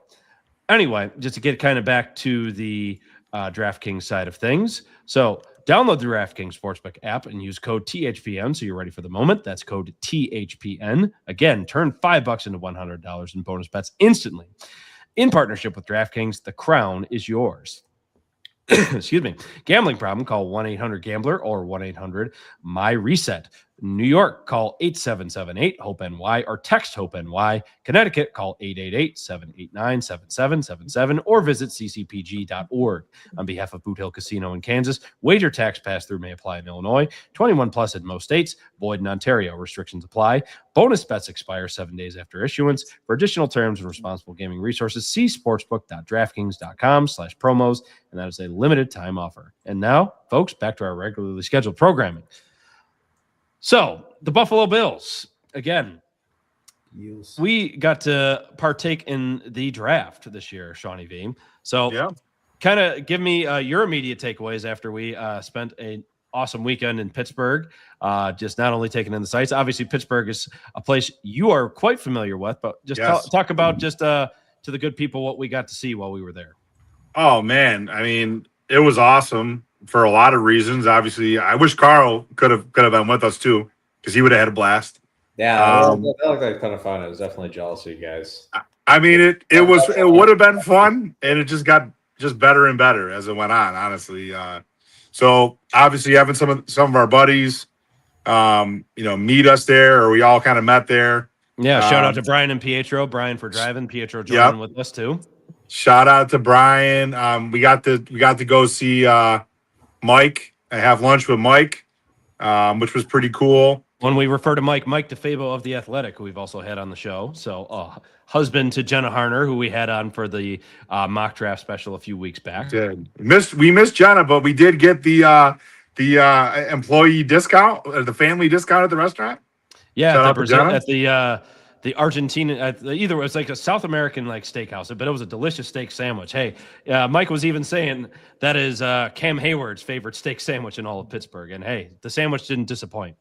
anyway, just to get kind of back to the DraftKings side of things. So download the DraftKings Sportsbook app and use code THPN so you're ready for the moment. That's code THPN. Again, turn $5 into $100 in bonus bets instantly. In partnership with DraftKings, the crown is yours. Excuse me. Gambling problem, call 1-800-GAMBLER or 1-800-MY-RESET. New York, call 8778-HOPE-NY or text HOPE-NY. Connecticut, call 888-789-7777 or visit ccpg.org. On behalf of Boot Hill Casino in Kansas, wager tax pass-through may apply in Illinois. 21 plus in most states. Void in Ontario. Restrictions apply. Bonus bets expire 7 days after issuance. For additional terms and responsible gaming resources, see sportsbook.draftkings.com/promos, and that is a limited time offer. And now, folks, back to our regularly scheduled programming. So the Buffalo Bills, again, we got to partake in the draft this year, Shawnee V. So kind of give me your immediate takeaways after we spent an awesome weekend in Pittsburgh, just not only taking in the sights. Obviously, Pittsburgh is a place you are quite familiar with, but just talk about just to the good people what we got to see while we were there. Oh, man. I mean, it was awesome for a lot of reasons. Obviously, I wish Carl could have been with us too, because he would have had a blast. Yeah, that looked like a ton of fun. I was definitely jealous of you guys. I mean, it would have been fun, and it just got better and better as it went on. Honestly, so obviously having some of our buddies, meet us there, or we all kind of met there. Yeah, shout out to Brian and Pietro. Brian for driving, Pietro joining with us too. Shout out to Brian. We got to go see Mike. I have lunch with Mike, which was pretty cool. When we refer to Mike DeFabo of The Athletic, who we've also had on the show. So, husband to Jenna Harner, who we had on for the mock draft special a few weeks back. We missed Jenna, but we did get the employee discount, the family discount at the restaurant. Yeah, at the Argentina, either it was like a South American like steakhouse, but it was a delicious steak sandwich. Hey, Mike was even saying that is Cam Hayward's favorite steak sandwich in all of Pittsburgh, and hey, the sandwich didn't disappoint.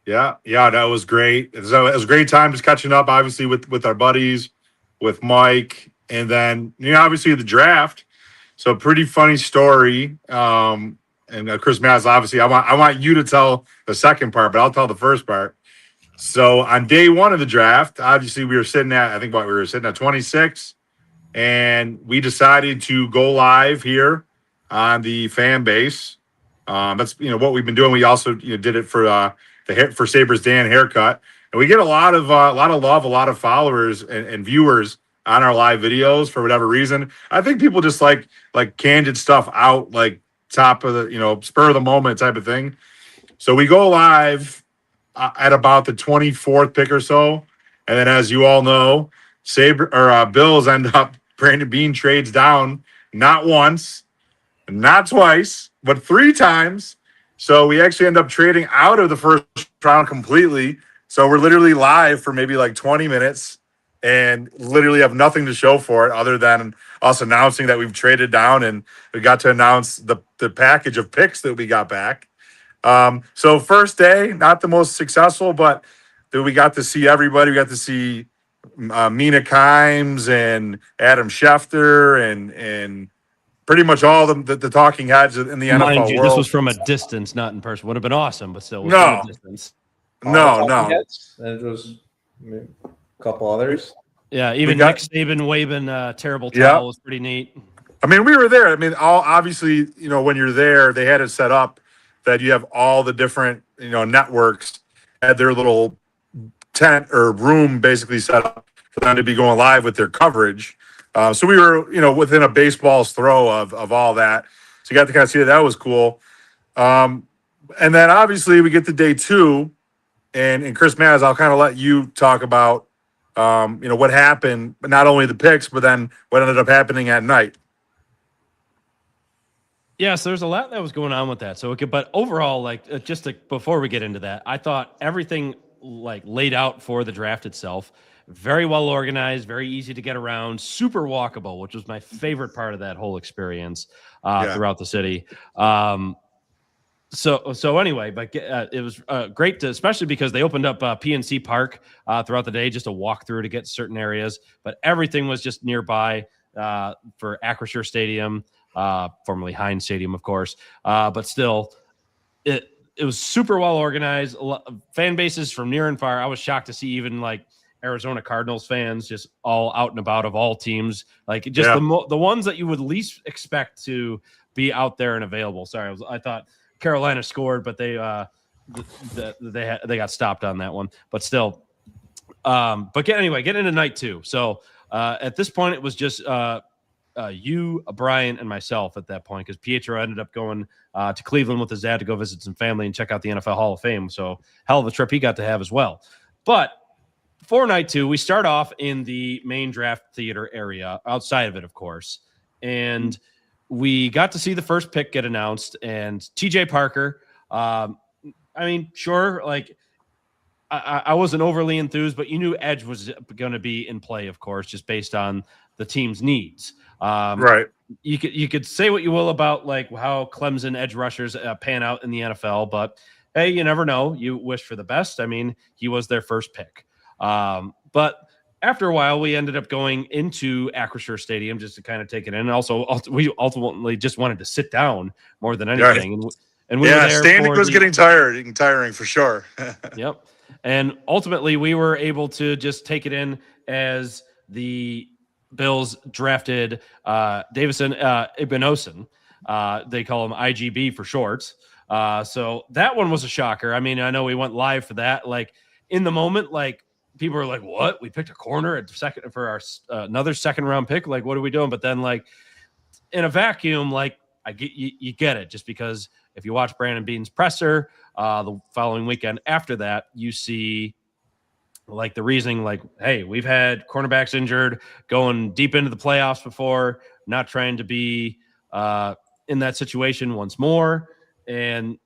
Yeah, that was great. It was a great time just catching up, obviously with our buddies, with Mike, and then obviously the draft. So pretty funny story. And Chris Maz, obviously, I want you to tell the second part, but I'll tell the first part. So on day one of the draft, obviously we were sitting at 26, and we decided to go live here on the fan base. That's what we've been doing. We also did it for for Sabres Dan haircut, and we get a lot of love, a lot of followers and viewers on our live videos for whatever reason. I think people just like candid stuff out, like top of the spur of the moment type of thing. So we go live at about the 24th pick or so, and then as you all know, Bills end up Brandon Beane trades down not once, not twice, but 3 times. So we actually end up trading out of the first round completely. So we're literally live for maybe like 20 minutes and literally have nothing to show for it other than us announcing that we've traded down, and we got to announce the package of picks that we got back. So first day, not the most successful, but we got to see everybody. We got to see Mina Kimes and Adam Schefter and pretty much all the talking heads in the NFL world. This was from a distance, not in person. Would have been awesome, but still, from a distance. No. It was a couple others. Yeah, even Nick Saban waving terrible towel was pretty neat. I mean, we were there. I mean, obviously, when you're there, they had it set up that you have all the different, networks had their little tent or room basically set up for them to be going live with their coverage. So we were, within a baseball's throw of all that. So you got to kind of see that was cool. And then obviously we get to day 2, and Chris Maz, I'll kind of let you talk about, what happened, but not only the picks, but then what ended up happening at night. Yeah, so there's a lot that was going on with that. But overall, before we get into that, I thought everything laid out for the draft itself, very well organized, very easy to get around, super walkable, which was my favorite part of that whole experience throughout the city. So anyway, but it was great especially because they opened up PNC Park throughout the day, just a walk through to get certain areas, but everything was just nearby for Acrisure Stadium. Formerly Heinz Stadium, of course, but still, it was super well organized. Fan bases from near and far. I was shocked to see even Arizona Cardinals fans just all out and about of all teams, the ones that you would least expect to be out there and available. Sorry, I thought Carolina scored, but they got stopped on that one. But still, getting into night 2. So at this point, it was just. You, Brian, and myself at that point, because Pietro ended up going to Cleveland with his dad to go visit some family and check out the NFL Hall of Fame. So hell of a trip he got to have as well. But for night 2, we start off in the main draft theater area, outside of it, of course. And we got to see the first pick get announced. And TJ Parker, I wasn't overly enthused, but you knew edge was going to be in play, of course, just based on the team's needs. Right. You could say what you will about how Clemson edge rushers pan out in the NFL, but hey, you never know. You wish for the best. I mean, he was their first pick. But after a while, we ended up going into Acrisure Stadium just to kind of take it in. And also, we ultimately just wanted to sit down more than anything. Right. And we were there standing was getting tiring for sure. Yep. And ultimately, we were able to just take it in as the Bills drafted Davison Ibnosin. They call him IGB for short. So that one was a shocker. I mean, I know we went live for that. In the moment, people were like, "What? We picked a corner at second for our another second round pick? Like, what are we doing?" But then, like, in a vacuum, like, I get you get it, just because if you watch Brandon Beane's presser the following weekend after that, you see like the reasoning, like, hey, we've had cornerbacks injured going deep into the playoffs before, not trying to be in that situation once more. And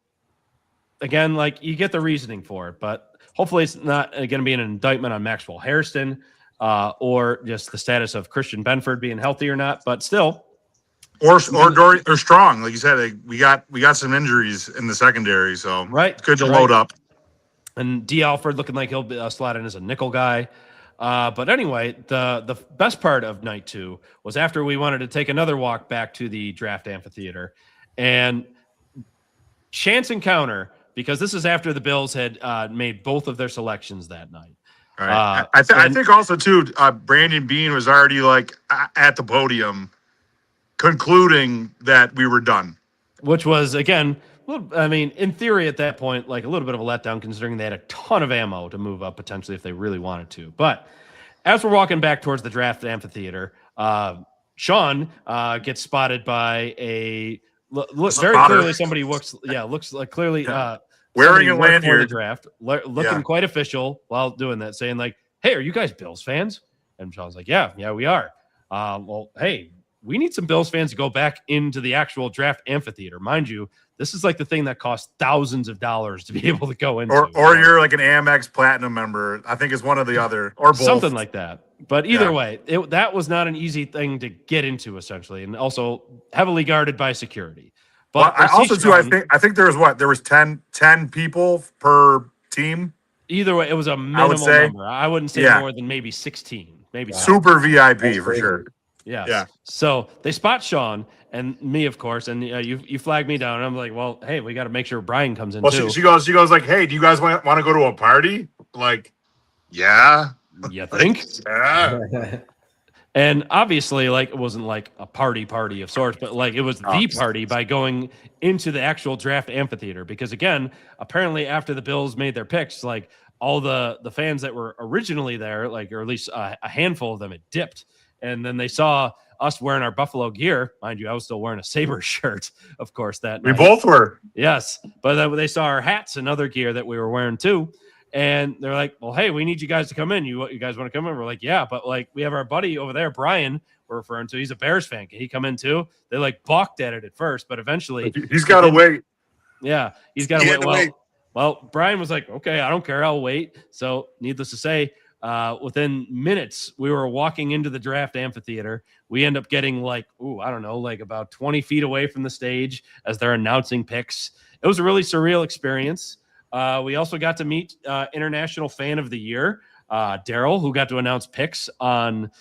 again, like, you get the reasoning for it, but hopefully it's not going to be an indictment on Maxwell Hairston or just the status of Christian Benford being healthy or not. But still, or strong, like you said, like, we got some injuries in the secondary, so right, it's good to load up. And D. Alford looking like he'll be slot in as a nickel guy. But anyway, the best part of night 2 was after we wanted to take another walk back to the draft amphitheater, and chance encounter, because this is after the Bills had made both of their selections that night. Right. I think also too, Brandon Beane was already like at the podium, concluding that we were done, which was, again, I mean, in theory at that point, like, a little bit of a letdown, considering they had a ton of ammo to move up potentially if they really wanted to. But as we're walking back towards the draft amphitheater, Sean gets spotted by very clearly somebody looks like clearly wearing a lanyard for the draft, looking quite official while doing that, saying like, "Hey, are you guys Bills fans?" And Sean's like, "Yeah, we are." Well, hey, we need some Bills fans to go back into the actual draft amphitheater. Mind you, this is like the thing that costs thousands of dollars to be able to go into. Or you're like an Amex Platinum member. I think it's one or the other, or both. Something like that. But either way, that was not an easy thing to get into, essentially, and also heavily guarded by security. But I think there was 10 people per team. Either way, it was a minimal number. I wouldn't say more than maybe 16. Maybe super VIP for sure. Yes. Yeah. So they spot Sean and me, of course, and you flag me down. And I'm like, well, hey, we got to make sure Brian comes in too. She goes like, hey, do you guys want to go to a party? Like, yeah. You think? Yeah. And obviously, like, it wasn't like a party of sorts, but like it was the party by going into the actual draft amphitheater. Because again, apparently after the Bills made their picks, like, all the fans that were originally there, like, or at least a handful of them, had dipped. And then they saw us wearing our Buffalo gear. Mind you, I was still wearing a Sabres shirt, of course, that night. We both were. Yes. But then they saw our hats and other gear that we were wearing too. And they're like, well, hey, we need you guys to come in. You guys want to come in? We're like, yeah, but like, we have our buddy over there, Brian, we're referring to. He's a Bears fan. Can he come in too? They like balked at it at first, but eventually he's got to wait. Yeah, he's got to wait. Well, Brian was like, okay, I don't care. I'll wait. So needless to say, within minutes, we were walking into the draft amphitheater. We end up getting like, about 20 feet away from the stage as they're announcing picks. It was a really surreal experience. We also got to meet International Fan of the Year, Daryl, who got to announce picks on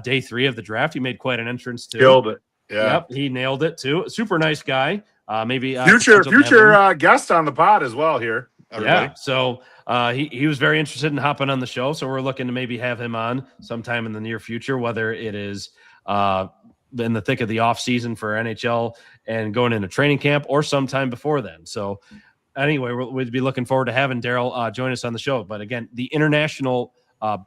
day 3 of the draft. He made quite an entrance too. Killed it. Yeah. Yep, he nailed it too. Super nice guy. Maybe future guest on the pod as well here. Everybody. Yeah. So he was very interested in hopping on the show. So we're looking to maybe have him on sometime in the near future, whether it is in the thick of the off season for NHL and going into training camp, or sometime before then. So anyway, we'd be looking forward to having Daryl join us on the show. But again, the International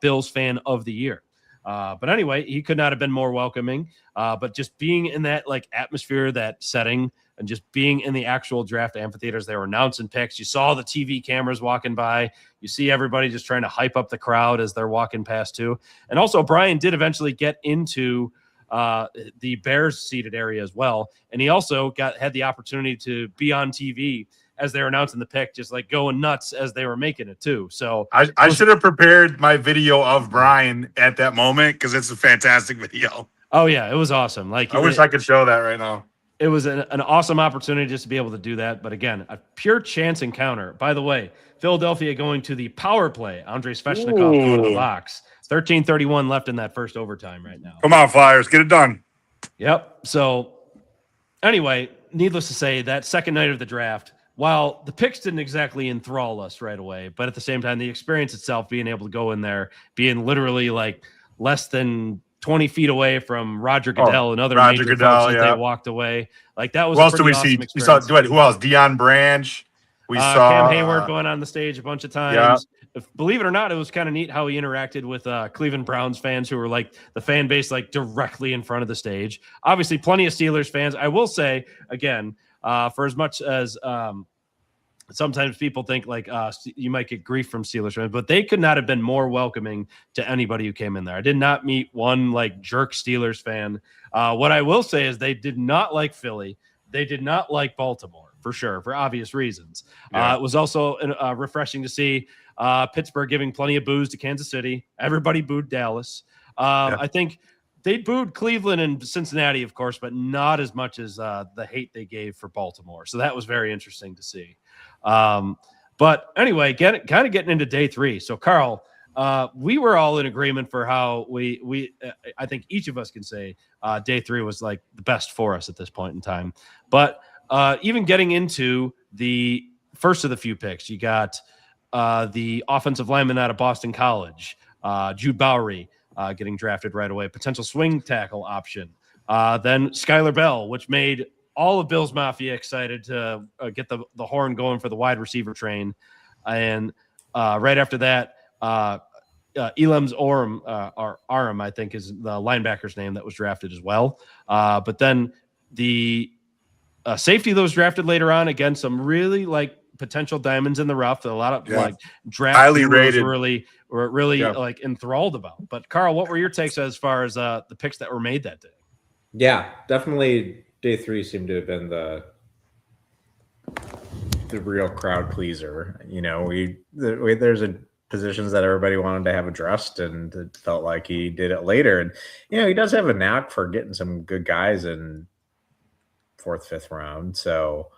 Bills Fan of the Year. But anyway, he could not have been more welcoming. But just being in that like atmosphere, that setting, and just being in the actual draft amphitheaters, they were announcing picks. You saw the TV cameras walking by. You see everybody just trying to hype up the crowd as they're walking past too. And also, Brian did eventually get into the Bears seated area as well. And he also had the opportunity to be on TV as they were announcing the pick, just like going nuts as they were making it too. So I should have prepared my video of Brian at that moment, because it's a fantastic video. Oh yeah, it was awesome. Like, I wish I could show that right now. It was an awesome opportunity just to be able to do that. But again, a pure chance encounter. By the way, Philadelphia going to the power play. Andrei Svechnikov going to the box. 13:31 left in that first overtime right now. Come on, Flyers, get it done. Yep. So anyway, needless to say, that second night of the draft, while the picks didn't exactly enthrall us right away, but at the same time, the experience itself, being able to go in there, being literally like less than 20 feet away from Roger Goodell and other major folks as they walked away. Like, that was who else do we see? We saw who else? Deion Branch. We saw Cam Hayward going on the stage a bunch of times. Yeah. Believe it or not, it was kind of neat how he interacted with Cleveland Browns fans who were like the fan base like directly in front of the stage. Obviously, plenty of Steelers fans. I will say, again, for as much as sometimes people think like you might get grief from Steelers fans, but they could not have been more welcoming to anybody who came in there. I did not meet one like jerk Steelers fan. What I will say is they did not like Philly. They did not like Baltimore, for sure, for obvious reasons. Yeah. It was also refreshing to see Pittsburgh giving plenty of boos to Kansas City. Everybody booed Dallas. I think they booed Cleveland and Cincinnati, of course, but not as much as the hate they gave for Baltimore. So that was very interesting to see. But anyway, kind of getting into day 3. So, Carl, we were all in agreement for how we I think each of us can say day 3 was like the best for us at this point in time. But even getting into the first of the few picks, you got the offensive lineman out of Boston College, Jude Bowery, getting drafted right away, potential swing tackle option. Then Skylar Bell, which made all of Bills Mafia excited to get the horn going for the wide receiver train. And right after that, Elam's Aram, I think is the linebacker's name that was drafted as well. But then the safety that was drafted later on, again, some really like potential diamonds in the rough that a lot of like draft highly rated were really like enthralled about. But Carl, what were your takes as far as the picks that were made that day? Yeah, definitely day 3 seemed to have been the real crowd pleaser. You know, there's positions that everybody wanted to have addressed, and it felt like he did it later. And you know, he does have a knack for getting some good guys in 4th, 5th round. So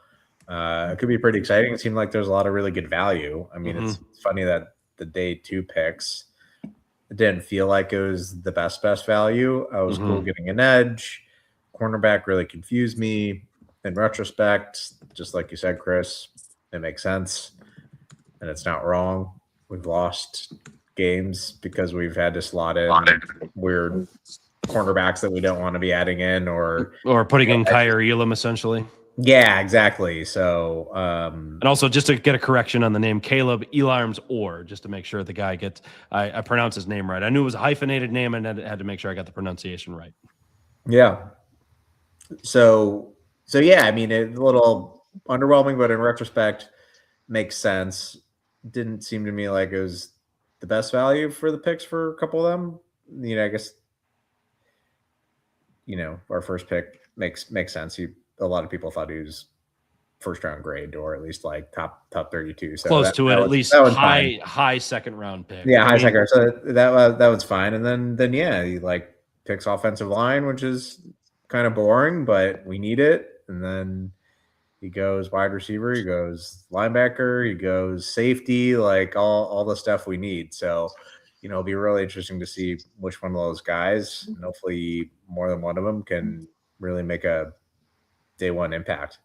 it could be pretty exciting. It seemed like there's a lot of really good value. I mean, it's funny that the day 2 picks, it didn't feel like it was the best value. I was cool getting an edge. Cornerback really confused me. In retrospect, just like you said, Chris, it makes sense, and it's not wrong. We've lost games because we've had to slot in weird cornerbacks that we don't want to be adding in, or putting in Kyer Elam, essentially. Yeah, exactly. So, and also just to get a correction on the name, Caleb Elarms Orr, just to make sure the guy gets, I pronounce his name right. I knew it was a hyphenated name, and I had to make sure I got the pronunciation right. Yeah. So yeah, I mean, it's a little underwhelming, but in retrospect, makes sense. Didn't seem to me like it was the best value for the picks for a couple of them. You know, I guess, you know, our first pick makes sense. A lot of people thought he was 1st round grade, or at least like top 32. So close to it, at least high 2nd round pick. Yeah, high 2nd. So that was fine. And then yeah, he like picks offensive line, which is kind of boring, but we need it. And then he goes wide receiver, he goes linebacker, he goes safety, like all the stuff we need. So, you know, it'll be really interesting to see which one of those guys, and hopefully more than one of them, can really make a day 1 impact.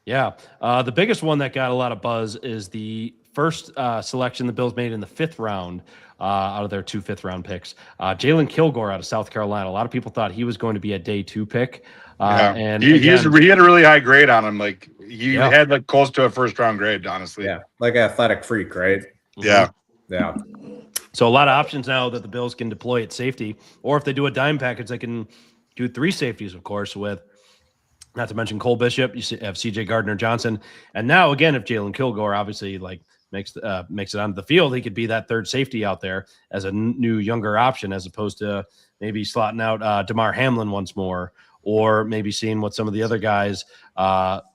Yeah. The biggest one that got a lot of buzz is the first selection the Bills made in the 5th round out of their 2 5th-round picks. Jalen Kilgore out of South Carolina. A lot of people thought he was going to be a day 2 pick. And he had a really high grade on him. Like he had like close to a 1st round grade, honestly. Yeah, like an athletic freak, right? Yeah. Yeah. So a lot of options now that the Bills can deploy at safety, or if they do a dime package, they can do 3 safeties, of course, with not to mention Cole Bishop. You have CJ Gardner-Johnson. And now, again, if Jalen Kilgore obviously like makes it onto the field, he could be that 3rd safety out there as a new, younger option, as opposed to maybe slotting out DeMar Hamlin once more, or maybe seeing what some of the other guys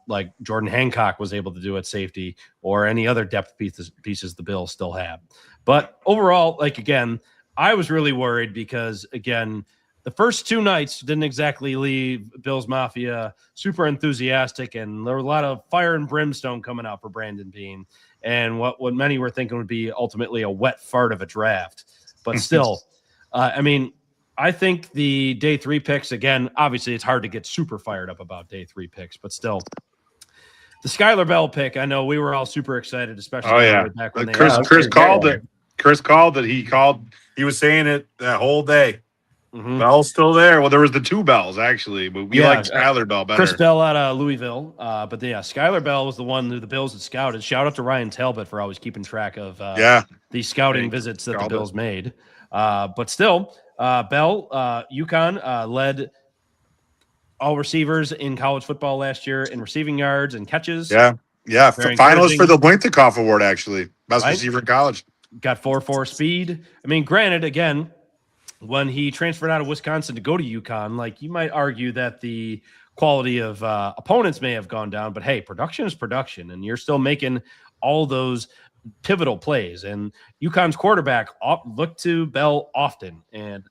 like Jordan Hancock was able to do at safety, or any other depth pieces the Bills still have. But overall, like, again, I was really worried because, again, the first 2 nights didn't exactly leave Bills Mafia super enthusiastic, and there was a lot of fire and brimstone coming out for Brandon Beane, and what many were thinking would be ultimately a wet fart of a draft. But still, I mean, I think the day 3 picks, again, obviously it's hard to get super fired up about day 3 picks, but still, the Skylar Bell pick, I know we were all super excited, especially back when Chris called it. Chris called it. He was saying it that whole day. Bell's still there. Well, there was the 2 Bells actually, but we like Skylar Bell better. Chris Bell out of Louisville. But yeah, Skylar Bell was the one who the Bills had scouted. Shout out to Ryan Talbot for always keeping track of the scouting visits that the Bills made. But still, Bell, UConn led all receivers in college football last year in receiving yards and catches. Yeah. Finalist for the Blinkoff Award, actually. Best receiver in college. Got 4.4 speed. I mean, granted, again, when he transferred out of Wisconsin to go to UConn, like you might argue that the quality of opponents may have gone down, but hey, production is production, and you're still making all those pivotal plays. And UConn's quarterback looked to Bell often. And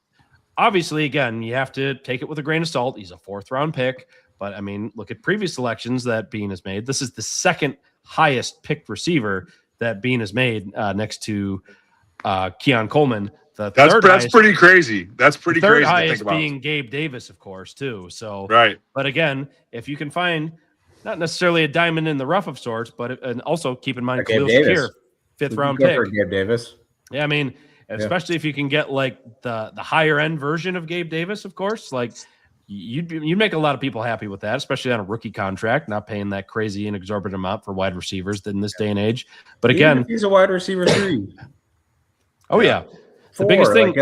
obviously, again, you have to take it with a grain of salt. He's a 4th-round pick. But, I mean, look at previous selections that Bean has made. This is the 2nd highest picked receiver that Bean has made next to Keon Coleman. That's pretty crazy. That's pretty crazy. Third highest being Gabe Davis, of course, too. So, right. But again, if you can find not necessarily a diamond in the rough of sorts, but and also keep in mind Khalil Shakir, 5th-round pick. For Gabe Davis. Yeah, I mean, especially if you can get like the higher end version of Gabe Davis, of course, like you'd make a lot of people happy with that, especially on a rookie contract, not paying that crazy and exorbitant amount for wide receivers in this day and age. But again, he's a wide receiver 3. Oh yeah. 4, the biggest thing,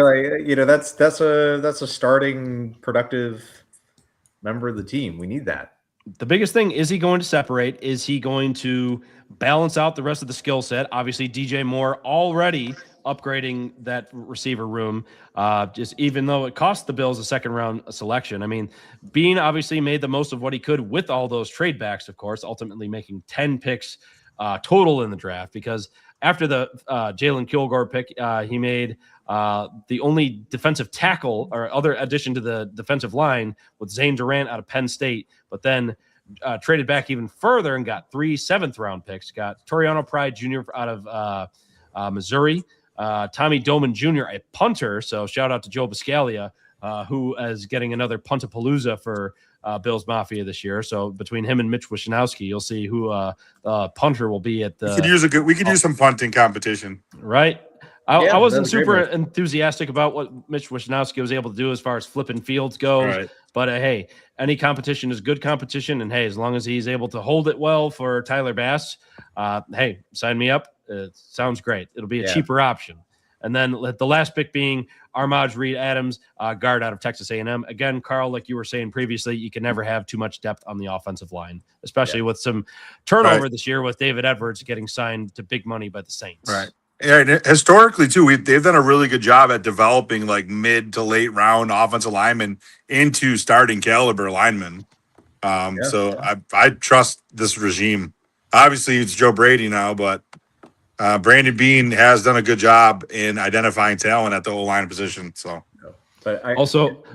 that's a starting productive member of the team. We need that. The biggest thing, is he going to separate? Is he going to balance out the rest of the skill set? Obviously, DJ Moore already upgrading that receiver room, just even though it cost the Bills a 2nd-round selection. I mean, Bean obviously made the most of what he could with all those trade backs, of course, ultimately making 10 picks total in the draft, because after the Jalen Kilgore pick, he made the only defensive tackle or other addition to the defensive line with Zane Durant out of Penn State, but then traded back even further and got 3 7th-round picks. Got Toriano Pride Jr. out of Missouri, Tommy Doman Jr., a punter. So shout out to Joe Biscaglia, who is getting another Puntapalooza for Bills Mafia this year. So between him and Mitch Wishnowsky, you'll see who punter will be at the. We could use some punting competition, right? I wasn't super enthusiastic about what Mitch Wishnowsky was able to do as far as flipping fields goes. Right. But hey, any competition is good competition. And hey, as long as he's able to hold it well for Tyler Bass, hey, sign me up. It sounds great. It'll be a cheaper option. And then the last pick being Armaj Reed Adams, guard out of Texas A&M. Again, Carl, like you were saying previously, you can never have too much depth on the offensive line, especially with some turnover this year with David Edwards getting signed to big money by the Saints. Right. Yeah, and historically too, they've done a really good job at developing like mid to late round offensive linemen into starting caliber linemen. So I trust this regime. Obviously, it's Joe Brady now, but Brandon Bean has done a good job in identifying talent at the O-line position. So, but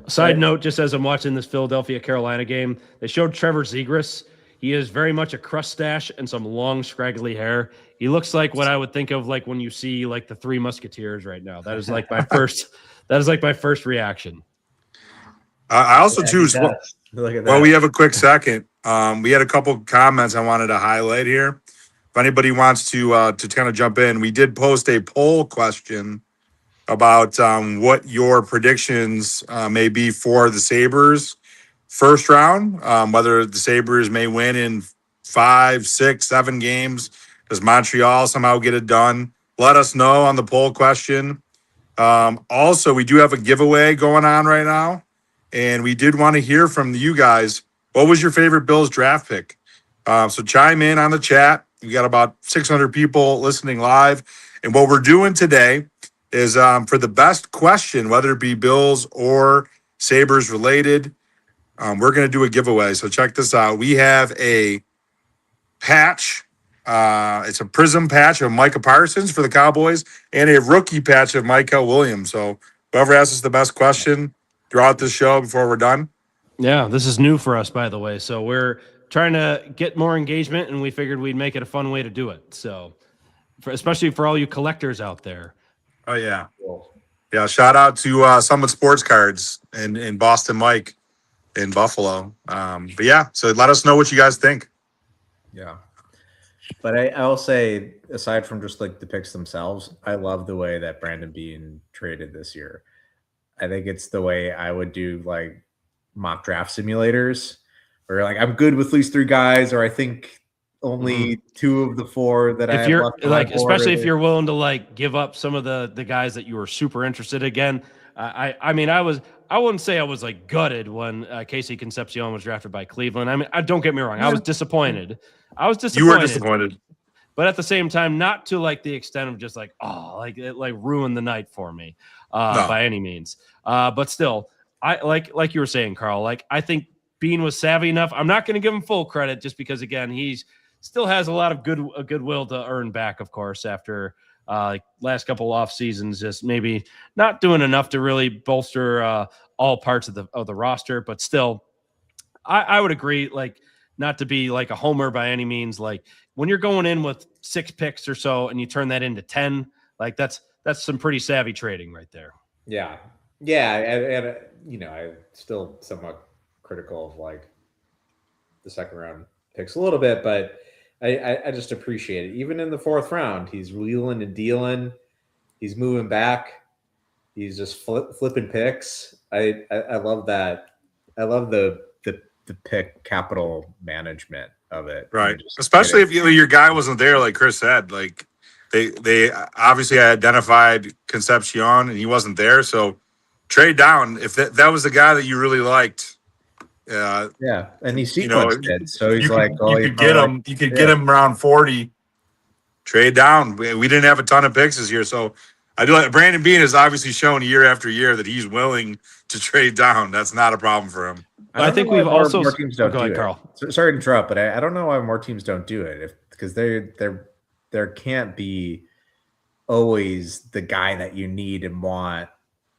side note, just as I'm watching this Philadelphia-Carolina game, they showed Trevor Zegras. He is very much a crust stash and some long, scraggly hair. He looks like what I would think of like when you see like the Three Musketeers right now. That is like my first. That is like my first reaction. I also too. Well, we have a quick second. We had a couple comments I wanted to highlight here. If anybody wants to kind of jump in, we did post a poll question about what your predictions may be for the Sabres first round, whether the Sabres may win in 5, 6, 7 games. Does Montreal somehow get it done? Let us know on the poll question. Also, we do have a giveaway going on right now, and we did want to hear from you guys. What was your favorite Bills draft pick? So chime in on the chat. We got about 600 people listening live. And what we're doing today is for the best question, whether it be Bills or Sabres related, we're going to do a giveaway. So check this out. We have a patch. It's a prism patch of Micah Parsons for the Cowboys and a rookie patch of Michael Williams. So whoever asks us the best question throughout this show before we're done. Yeah, this is new for us, by the way. So we're trying to get more engagement, and we figured we'd make it a fun way to do it. So especially for all you collectors out there. Oh, yeah. Yeah, shout out to Summit Sports Cards in Boston Mike in Buffalo. But yeah, so let us know what you guys think. Yeah. But I'll say, aside from just like the picks themselves, I love the way that Brandon Bean traded this year. I think it's the way I would do like mock draft simulators, where like I'm good with at least 3 guys, or I think only 2 of the 4 that I If have you're left on my like, board especially if are you're willing to like give up some of the guys that you were super interested again. I mean, I wouldn't say I was like gutted when Casey Concepcion was drafted by Cleveland. I mean, don't get me wrong, I was disappointed. I was You were disappointed, disappointed. but at the same time, not to like the extent of just like, oh, like it like ruined the night for me No. by any means. But still, I like you were saying, Carl. Like I think Bean was savvy enough. I'm not going to give him full credit just because again he's still has a lot of goodwill to earn back, of course, after last couple off seasons, just maybe not doing enough to really bolster all parts of the roster. But still, I would agree. Like not to be like a homer by any means. Like when you're going in with 6 picks or so and you turn that into 10, like that's some pretty savvy trading right there. Yeah. And I'm still somewhat critical of like the second round picks a little bit, but I just appreciate it. Even in the 4th round, he's wheeling and dealing. He's moving back. He's just flipping picks. I love that. I love the pick capital management of it. Right. Especially if your guy wasn't there, like Chris said. Like they obviously identified Concepcion and he wasn't there. So trade down. If that was the guy that you really liked. Yeah, and he sequenced it, so he's you like, could, "Oh, you could get him. You could get him around 40. Trade down. We didn't have a ton of picks this year, so I do like Brandon Bean has obviously shown year after year that he's willing to trade down. That's not a problem for him. I think we've also more teams don't go ahead, do Carl. it. Sorry to interrupt, but I don't know why more teams don't do it. Because there can't be always the guy that you need and want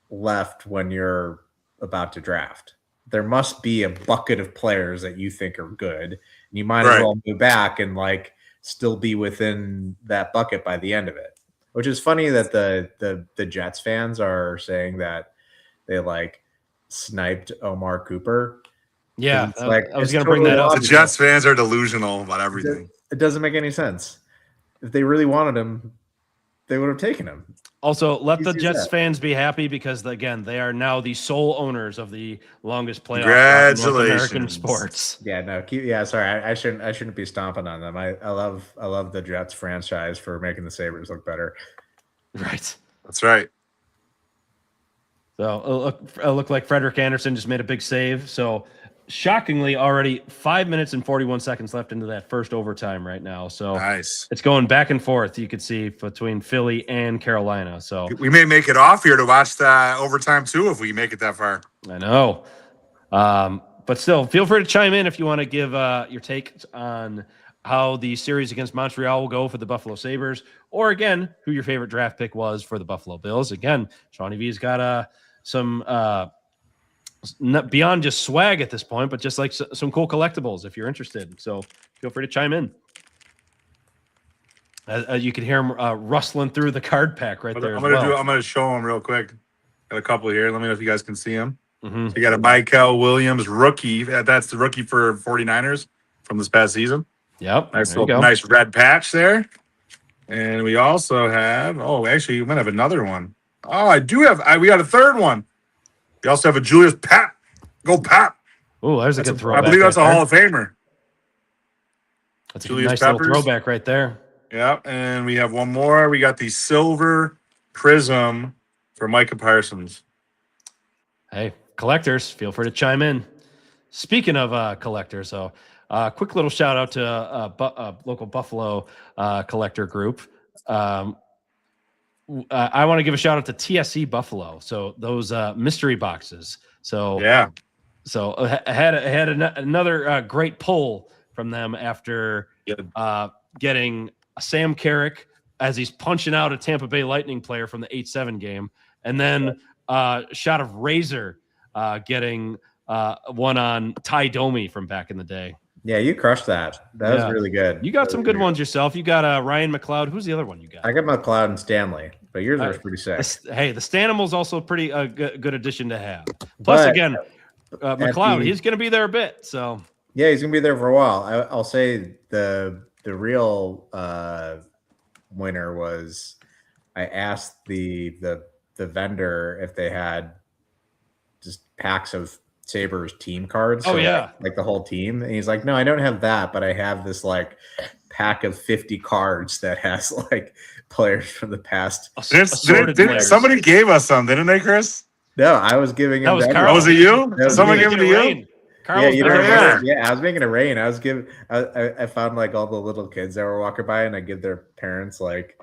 left when you're about to draft. There must be a bucket of players that you think are good. And you might as well move back and like still be within that bucket by the end of it. Which is funny that the Jets fans are saying that they like sniped Omar Cooper. Yeah, like, I was going to bring that up. The Jets fans are delusional about everything. It doesn't make any sense. If they really wanted him, they would have taken him. Also, let the Jets fans be happy because, again, they are now the sole owners of the longest playoff in North American sports. Yeah, no, sorry, I shouldn't be stomping on them. I love the Jets franchise for making the Sabres look better. Right. That's right. So it looked like Frederick Anderson just made a big save. So shockingly, already 5 minutes and 41 seconds left into that first overtime right now. So nice. It's going back and forth. You could see between Philly and Carolina. So we may make it off here to watch the overtime too if we make it that far. I know. But still, feel free to chime in if you want to give your take on how the series against Montreal will go for the Buffalo Sabres, or again, who your favorite draft pick was for the Buffalo Bills. Again, Shawnee V's got some not beyond just swag at this point, but just like some cool collectibles if you're interested. So feel free to chime in. You can hear him rustling through the card pack right there. I'm going to show him real quick. Got a couple here. Let me know if you guys can see them. Mm-hmm. So you got a Michael Williams rookie. That's the rookie for 49ers from this past season. Yep. Nice red patch there. And we also have, actually, we might have another one. Oh, I do have, we got a third one. We also have a Julius Pap. Go Pap. Oh, there's a good throwback. I believe that's a Hall of Famer. That's a nice little throwback right there. Yeah, and we have one more. We got the silver prism for Micah Parsons. Hey, collectors, feel free to chime in. Speaking of collectors, so quick little shout out to a local Buffalo collector group. I want to give a shout out to TSC Buffalo. So those mystery boxes. So yeah. So I had another great pull from them after getting Sam Carrick as he's punching out a Tampa Bay Lightning player from the 8-7 game, and then shot of Razor getting one on Ty Domi from back in the day. Yeah, you crushed that. That was really good. You got some good ones yourself. You got Ryan McLeod. Who's the other one you got? I got McLeod and Stanley, but yours was pretty sick. The Stanimal's also pretty good addition to have. Plus, again, McLeod, he's going to be there a bit. So yeah, he's going to be there for a while. I'll say the real winner was I asked the vendor if they had just packs of Sabres team cards. Oh, so, yeah. like the whole team. And he's like, no, I don't have that, but I have this like pack of 50 cards that has like players from the past. Assorted Didn't players. somebody gave us some, didn't they, Chris? No, I was giving him That was to Carl. Oh, was it you? That was Someone me. gave them to you? Carl Yeah, was you making know, it yeah. rain. yeah, I was making it rain. I was giving. I found like all the little kids that were walking by, and I give their parents like.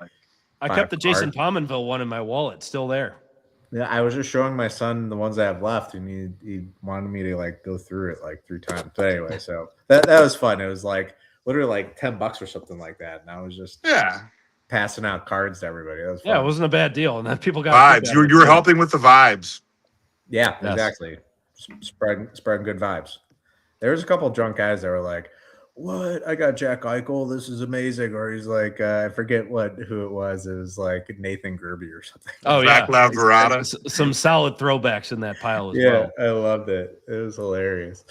I 5 kept the Jason cards. Pominville one in my wallet, still there. Yeah, I was just showing my son the ones I have left, and he wanted me to like go through it like 3 times. But anyway, so that was fun. It was like literally like $10 or something like that, and I was just passing out cards to everybody. That was fun. Yeah, it wasn't a bad deal, and then people got Vibes. You were helping with the vibes. Yeah, Yes. exactly. Spreading good vibes. There was a couple drunk guys that were like, "What? I got Jack Eichel. This is amazing." Or he's like, I forget who it was. It was like Nathan Gerby or something. Oh yeah, Vaclav Varada. some solid throwbacks in that pile as Yeah, well. I loved it. It was hilarious.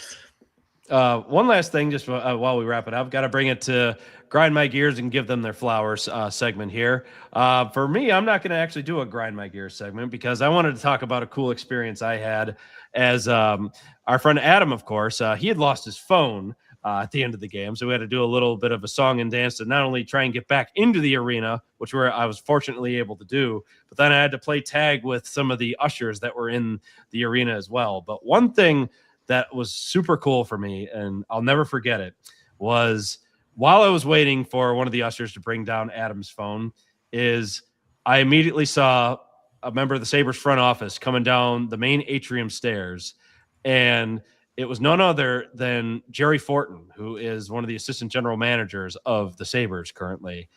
One last thing, just while we wrap it up, got to bring it to grind my gears and give them their flowers segment here. For me, I'm not going to actually do a grind my gears segment because I wanted to talk about a cool experience I had as our friend Adam, of course, he had lost his phone at the end of the game. So we had to do a little bit of a song and dance to not only try and get back into the arena, which I was fortunately able to do, but then I had to play tag with some of the ushers that were in the arena as well. But one thing that was super cool for me, and I'll never forget it, was while I was waiting for one of the ushers to bring down Adam's phone, is I immediately saw a member of the Sabres front office coming down the main atrium stairs, and it was none other than Jerry Fortin, who is one of the assistant general managers of the Sabres currently.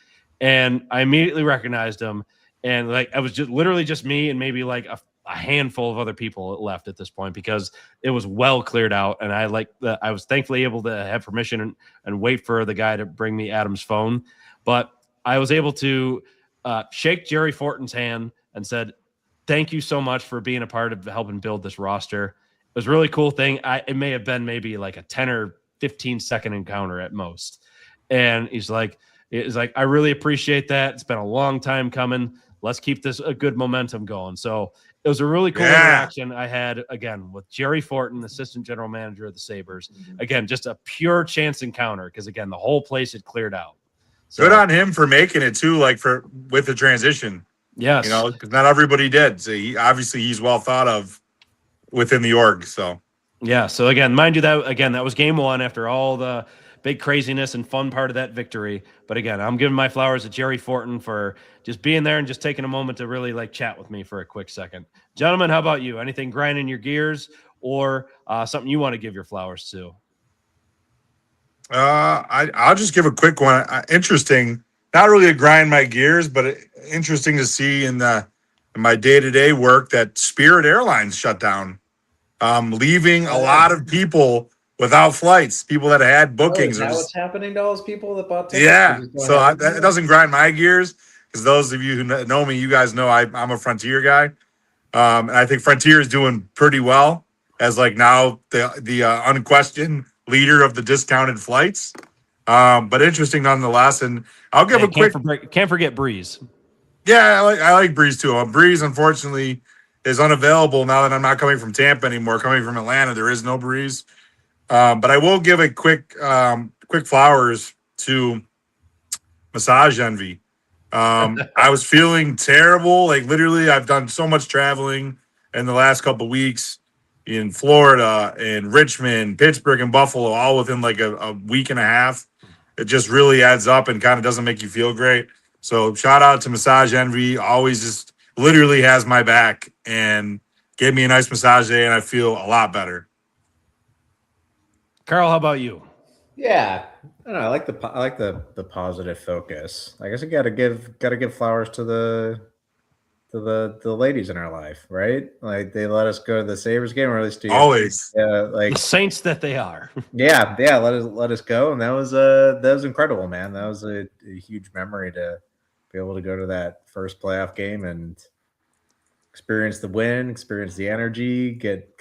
And I immediately recognized him, and like I was just literally just me and maybe like a handful of other people left at this point because it was well cleared out. And I was thankfully able to have permission and wait for the guy to bring me Adam's phone. But I was able to shake Jerry Fortin's hand and said, thank you so much for being a part of helping build this roster. It was a really cool thing. It may have been maybe like a 10 or 15 second encounter at most. And he's like, I really appreciate that. It's been a long time coming. Let's keep this a good momentum going. So it was a really cool interaction I had, again, with Jerry Fortin, assistant general manager of the Sabres. Again, just a pure chance encounter because, again, the whole place had cleared out. So, good on him for making it, too, like with the transition. Yes. You know, because not everybody did. So he's well thought of within the org. So, yeah. So, again, mind you, that was game one after all the big craziness and fun part of that victory. But again, I'm giving my flowers to Jerry Fortin for just being there and just taking a moment to really like chat with me for a quick second. Gentlemen, how about you? Anything grinding your gears or something you want to give your flowers to? I'll just give a quick one. Interesting, not really to grind my gears, but interesting to see in my day-to-day work that Spirit Airlines shut down, leaving a lot of people without flights, people that had bookings. Is that what's happening to all those people that bought tickets? Yeah, so it doesn't grind my gears because those of you who know me, you guys know I'm a Frontier guy, and I think Frontier is doing pretty well as like now the unquestioned leader of the discounted flights. But interesting nonetheless, and I'll give a quick. Can't forget Breeze. Yeah, I like Breeze too. Breeze unfortunately is unavailable now that I'm not coming from Tampa anymore. Coming from Atlanta, there is no Breeze. But I will give a quick flowers to Massage Envy. I was feeling terrible. Like literally, I've done so much traveling in the last couple of weeks in Florida, in Richmond, Pittsburgh, and Buffalo, all within like a week and a half. It just really adds up and kind of doesn't make you feel great. So shout out to Massage Envy. Always just literally has my back and gave me a nice massage day, and I feel a lot better. Carl, how about you? Yeah, I don't know. I like the positive focus. I guess I gotta give flowers to the ladies in our life, right? Like they let us go to the Sabres game, or at least always, like the saints that they are. yeah. Let us go, and that was incredible, man. That was a huge memory to be able to go to that first playoff game and experience the win, experience the energy, get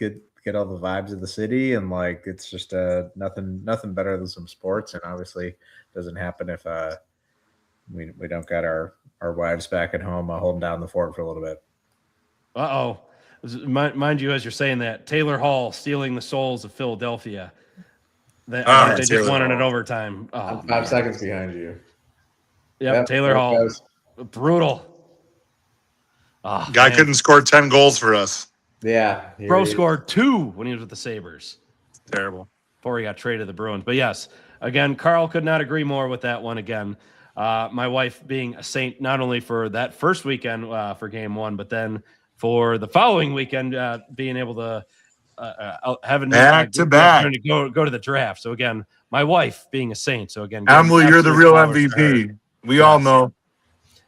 all the vibes of the city, and like it's just nothing better than some sports, and obviously doesn't happen if we don't got our wives back at home holding down the fort for a little bit. Uh-oh. mind you, as you're saying that, Taylor Hall stealing the souls of Philadelphia. They just Taylor won it in Hall. overtime. Oh, I'm 5 seconds behind you. Yep, Taylor there it Hall. goes. Brutal. Oh, Guy man. couldn't score 10 goals for us. Yeah. Bro scored 2 when he was with the Sabres Terrible. before he got traded to the Bruins. But yes, again, Carl could not agree more with that one again. My wife being a saint not only for that first weekend for game 1, but then for the following weekend being able to having Back to back. to go to the draft. So again, my wife being a saint. So again, Emily, you're the absolute real flowers to her. MVP. We all know.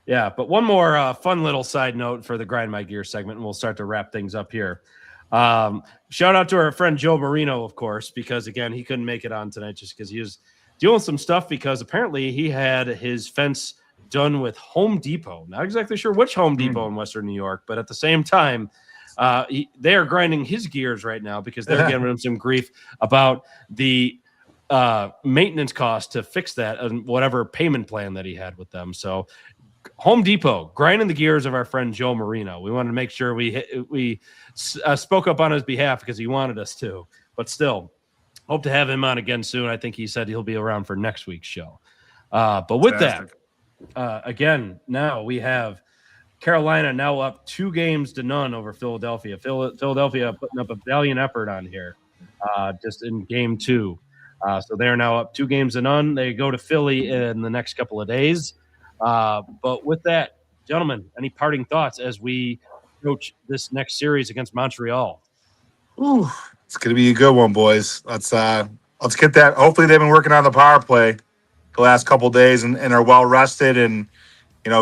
Yeah, but one more fun little side note for the Grind My Gear segment, and we'll start to wrap things up here. Shout out to our friend Joe Marino, of course, because, again, he couldn't make it on tonight just because he was doing some stuff because apparently he had his fence done with Home Depot. Not exactly sure which Home Depot in Western New York, but at the same time, they are grinding his gears right now because they're giving him some grief about the maintenance cost to fix that and whatever payment plan that he had with them. So Home Depot grinding the gears of our friend Joe Marino. We wanted to make sure we spoke up on his behalf because he wanted us to, but still hope to have him on again soon. I think he said he'll be around for next week's show. But with that, again, now we have Carolina now up 2-0 over Philadelphia. Philadelphia putting up a valiant effort on here just in game 2. So they're now up 2-0. They go to Philly in the next couple of days. But with that, gentlemen, any parting thoughts as we approach this next series against Montreal? Ooh, it's gonna be a good one, boys. Let's get that. Hopefully, they've been working on the power play the last couple of days and are well rested. And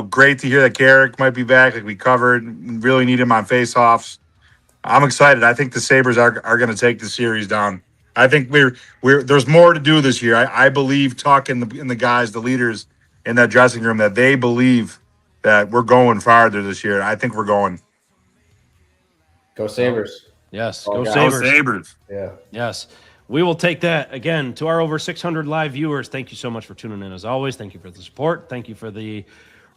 great to hear that Garrick might be back, like we covered. Really need him on faceoffs. I'm excited. I think the Sabres are going to take the series down. I think there's more to do this year. I believe talking in the guys, the leaders in that dressing room, that they believe that we're going farther this year. I think we're going. Go Sabres. Yes, Go Sabres. Yeah. Yes. We will take that. Again, to our over 600 live viewers, thank you so much for tuning in as always. Thank you for the support. Thank you for the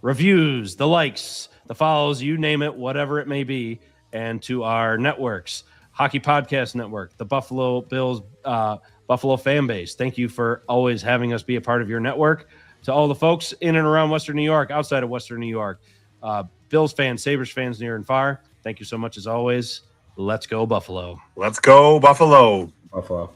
reviews, the likes, the follows, you name it, whatever it may be. And to our networks, Hockey Podcast Network, the Buffalo Bills, Buffalo fan base. Thank you for always having us be a part of your network. To all the folks in and around Western New York, outside of Western New York, Bills fans, Sabres fans near and far, thank you so much as always. Let's go, Buffalo. Let's go, Buffalo. Buffalo.